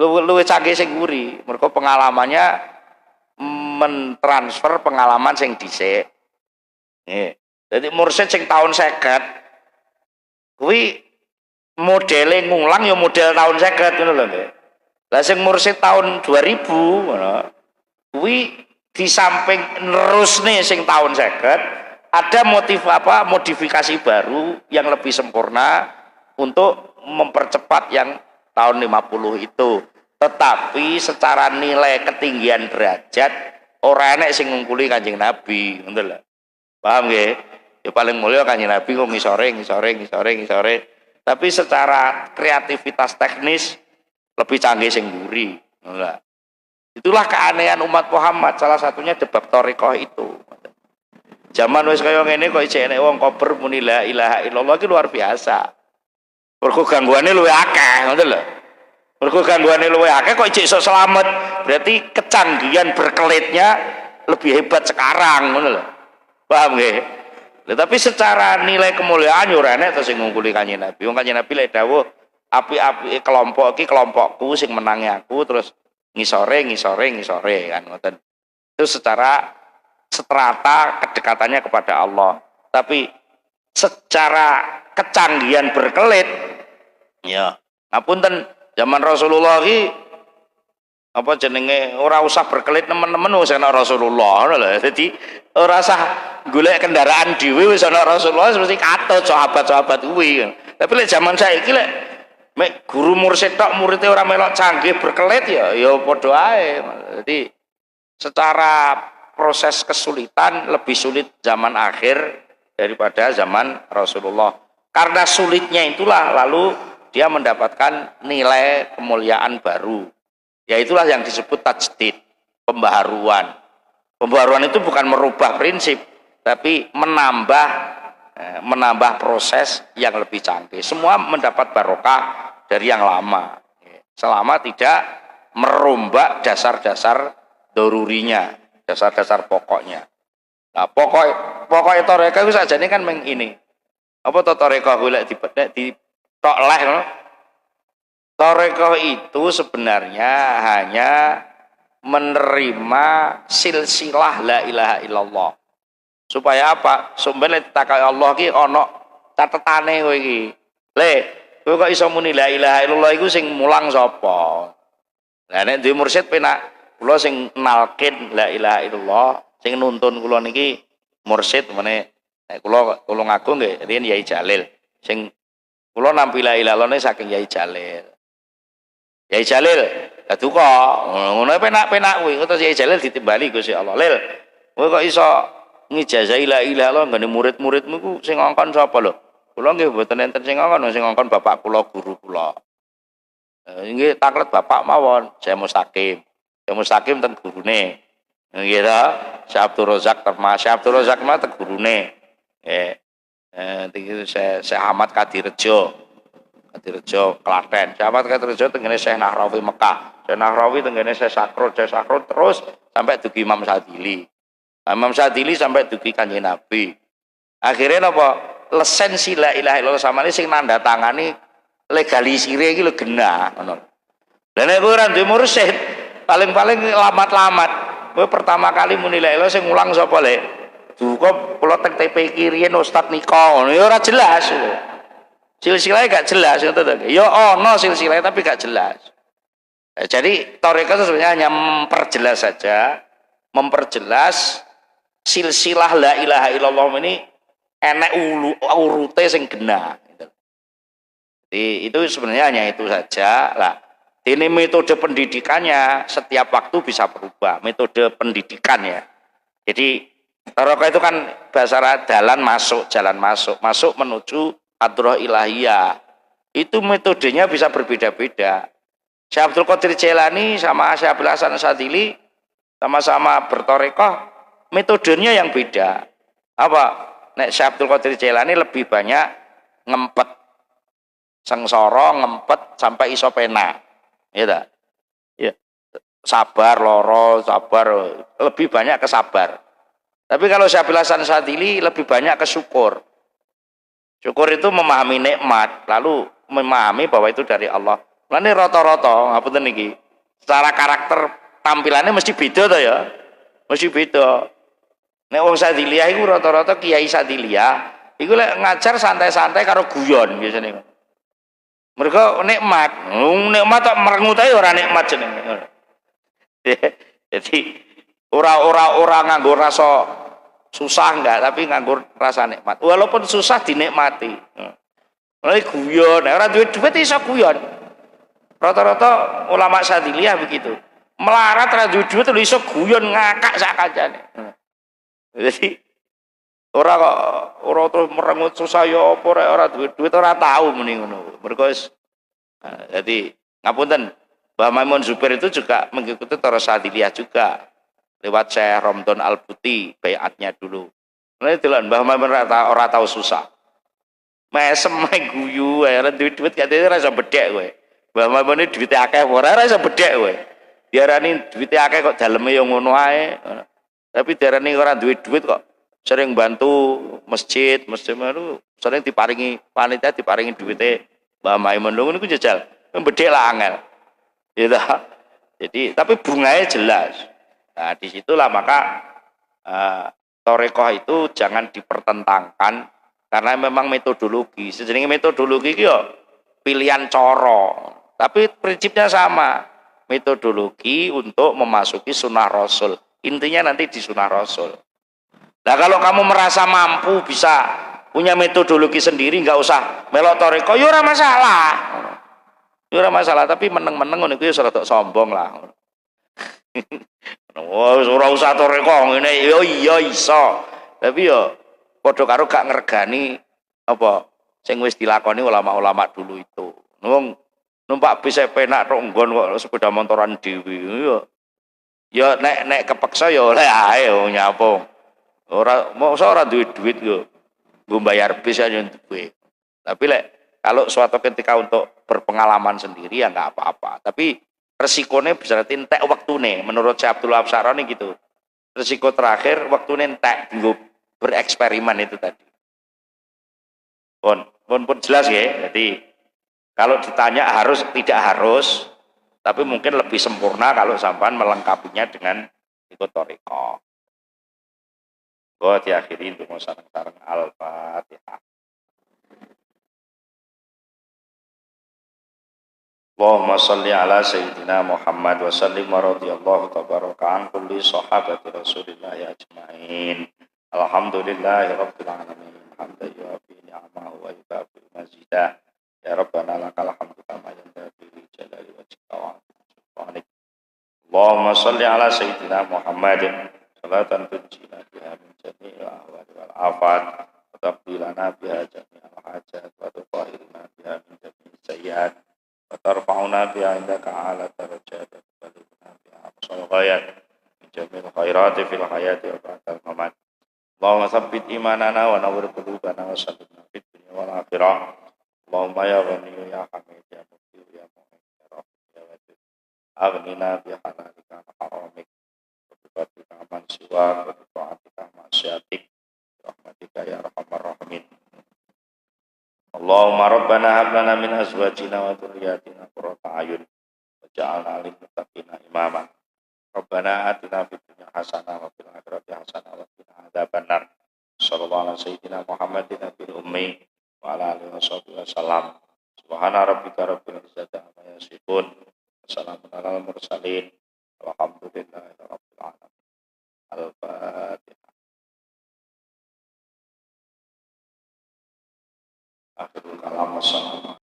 Luwih canggih sing nguri, mergo pengalamannya mentransfer pengalaman sing dhisik. Jadi mursyid sing tahun 50 kuwi modele ngulang ya model tahun 50 ngono lho nggih. Lah sing mursyid tahun 2000 ngono kuwi di samping nerusne sing tahun 50 ada modifikasi baru yang lebih sempurna untuk mempercepat yang tahun 50 itu. Tetapi secara nilai ketinggian derajat ora enek sing ngungkuli Kanjeng Nabi, ngono lho. Paham nggih? Ya paling mulia Kanjeng Nabi kok ngisore. Tapi secara kreativitas teknis lebih canggih sing mburi. Itulah keanehan umat Muhammad, salah satunya debab thariqah itu. Zaman wis kaya ngene kok isih enek wong kober muni la ilaha illallah iki luar biasa. Mergo gangguane luwih akeh, ngoten lho. Mergo gangguane luwih akeh kok isih iso slamet, berarti kecanggihan berkelitnya lebih hebat sekarang, ngono lho. Paham nggih? Tapi secara nilai kemuliaan yo ora enek to sing ngungkuli Kanjeng Nabi. Wong Kanjeng Nabi lek dawuh api-api kelompok iki kelompokku sing menangi aku terus ngisore kan ngoten. Itu secara strata kedekatannya kepada Allah. Tapi secara kecanggihan berkelit ya ngapunten zaman Rasulullah iki apa jenenge ora usah berkelit teman-teman wis ana Rasulullah ngono lho. Dadi ora usah golek kendaraan dhewe wis ana Rasulullah mesti katut sahabat-sahabat kuwi. Tapi lek zaman saiki lek mek guru mursyid tok muridé ora melok canggih berkelit ya padha ae. Jadi secara proses kesulitan lebih sulit zaman akhir daripada zaman Rasulullah. Karena sulitnya itulah lalu dia mendapatkan nilai kemuliaan baru. Ya itulah yang disebut tajdid, pembaharuan. Pembaharuan itu bukan merubah prinsip, tapi menambah proses yang lebih canggih. Semua mendapat barokah dari yang lama, selama tidak merombak dasar-dasar dorurinya, dasar-dasar pokoknya. Nah, pokoknya tarekah itu saja ini kan ini. Apa tarekah golek di tok leh no? Tarekah itu sebenarnya hanya menerima silsilah la ilaha illallah. Supaya apa? Sumpah ditakai Allah ki ana catetane kowe iki. Le, kowe kok iso muni la ilaha illallah iku sing mulang sapa? Lah nek duwe mursyid penak kula sing nalkin la ilaha illallah, sing nuntun kula niki mursyid meneh nek kula tulung aku nggih riyen Yai Jalil. Sing kula nampi la ilaha illallah saking Yai Jalil. Yai Jalil, duka, ngono penak-penak kuwi. Terus Yai Jalil ditimbali Gusti Allah. Lil, kowe kok iso ngijazahi la ilaha illallah nggone murid-muridmu ku sing ngongkon sapa lho? Kula nggih mboten enten sing ngongkon bapak kula, guru kula. Nggih taklet bapak mawon, saya Mustaqim. Saya Mustaqim ten gurune. Nggih ta, Syekh Abdul Razak Syekh Abdul Razak mah ten gurune. Syekh Ahmad Kadirejo. Kadirejo Klaten. Syekh Ahmad Kadirejo tengene Syekh Nahrawi Mekah. Syekh Nahrawi tengene Syekh Sakrut terus sampai dugi Imam Sadili. Imam Sadili sampai dugi Kanjeng Nabi. Akhirnya napa? Lisensi la ilaha illallah samane sing nanda tangani legalisire iki lho genah ngono. Lah nek kowe ora duwe mursyid, paling-paling lamat-lamat. Kowe pertama kali muni la ilaha sing ngulang sapa le? Duka kula teng TPI riyen Ustaz Nika ngono ya ora jelas. Silsilahnya gak jelas ngoten to. Ya ana silsilahnya tapi gak jelas. Jadi tarekat itu sebenarnya hanya memperjelas saja, memperjelas silsilah la ilaha illallah ini enek urute sing genah. Jadi itu sebenarnya hanya itu saja lah. Ini metode pendidikannya setiap waktu bisa berubah. Metode pendidikan ya. Jadi tarekat itu kan bahasa jalan masuk menuju hadrah ilahiyah. Itu metodenya bisa berbeda-beda. Syekh Abdul Qadir Jailani sama Syekh Abdul Hasan Asyadzili sama-sama bertarekah, metodenya yang beda. Apa? Nek Syekh Abdul Qadir Jailani lebih banyak ngempet sengsara, ngempet sampai iso pena. Ya tak? Ya. Sabar, loro, sabar, lebih banyak ke sabar. Tapi kalau Syekh Abdul Hasan Asyadzili lebih banyak ke syukur. Syukur itu memahami nikmat, lalu memahami bahwa itu dari Allah. Ini rata-rata, ngapunten niki. Secara karakter tampilannya mesti beda toh ya. Mesti beda. Nek wong Sadiliyah iku rata-rata kiai Sadiliyah, iku lek ngajar santai-santai karo guyon biasane. Mereka nikmat. Nikmat tok merengut ae ora nikmat jenenge. Jadi ora nganggo rasa susah enggak, tapi nganggo rasa nikmat. Walaupun susah dinikmati. Mulai guyon, ora duwe duit iso guyon. Rata-rata ulama Sadiliyah begitu. Melarat ra duwe duit iso guyon ngakak sak kancane. Jadi ora terus merengut susah ya apa ora duwe duit ora tahu muni ngono. Mergo jadi ngapunten, Mbah Maimun Zubair itu juga mengikuti Tarekat Sadiliyah juga. Lewat Syekh Romdon Al-Buti baiatnya dulu. Nah delok Mbah Maimun ora tahu susah. Mesem guyu ora duwe duit katene ora iso bedhek kowe. Mbah Maimun iki duwite akeh ora iso bedhek kowe. Diarani duwite akeh kok daleme yo ngono ae. Tapi diarani ora duwe duit kok sering bantu masjid itu sering diparingi panitia diparingi duwite Mbah Maimun lho niku jajal. Bedhek lah angel. Gitu. Jadi tapi bunganya jelas. Nah, disitulah maka tarekat itu jangan dipertentangkan karena memang metodologi. Sejenenge metodologi itu ya pilihan coro. Tapi prinsipnya sama, metodologi untuk memasuki sunnah Rasul. Intinya nanti di sunnah Rasul. Nah kalau kamu merasa mampu bisa punya metodologi sendiri, nggak usah melok toriko, ya ora masalah. Ya ora masalah, tapi meneng-meneng ngono iku ya rada sombong lah. Ora usah toriko ngene, ya iya iso. Tapi ya padha karo gak ngergani apa sing wis dilakoni ulama-ulama dulu itu. Wong numpak bis penak tok nggon kok sepeda motoran dhewe ya nek kepeksa ya oleh ae nyapa ora mosok ora duwe duit yo nggo bayar bis aja duwe tapi lek kalau suatu ketika untuk berpengalaman sendiri ya enggak apa-apa tapi resikonya berarti entek waktune menurut Syekh Abdul Wahab Saroni gitu resiko terakhir waktune entek nggo bereksperimen itu tadi pun jelas ya jadi kalau ditanya harus, tidak harus, tapi mungkin lebih sempurna kalau sampean melengkapinya dengan ikut tarekat. Gue diakhiri untuk sareng-sareng Al-Fatihah. Allahumma sholli ala Sayyidina Muhammad wa sallim wa radiyallahu tabaraka an kulli sahabati Rasulillah ajma'in. Alhamdulillahi rabbil alamin. Hamdan yuafi ni'amahu wa yukafi mazidah. Ya Rabbana lakal hamdu kama yanbaghi li jalali wajhika wa 'azimi Allahumma shalli ala sayyidina Muhammadin salatan tunjina biha min jami'il ahwali wal afat wa taqbilana biha jami'al hajat wa tutahhirna biha min jami'is sayyi'at wa tarfa'una biha indaka 'ala darajat wa tuballighuna biha aqsal ghayat min jami'il khairati fil hayati wa ba'dal mamat Allahumma tsabbit imanana wa nawwir qulubana wa sallimna fid dunya wal akhirah Allahumma ya Ghani ya Hamid ya Mughni ya Mu'in ya Rahim ya Wadud aghnina bi halalika an haramik wa bi fadlika man siwak wa bi ta'atika ma'syatik rahmatika ya arhamar rahimin Allahumma rabbana hab lana min azwajina wa dhurriyyatina qurrata a'yun waj'alna lil muttaqina imama Rabbana atina fid dunya hasanah wa fil akhirati hasanah wa qina adzabannar sallallahu alaihi sayyidina Muhammadin nabiyil ummi wa ala alihi wasallam subhana rabbika rabbil izzati amma yasifun Wassalamun alal mursalin. Walhamdulillahi rabbil alamin. Al-Fatihah. Akhirul kalam. Wassalamu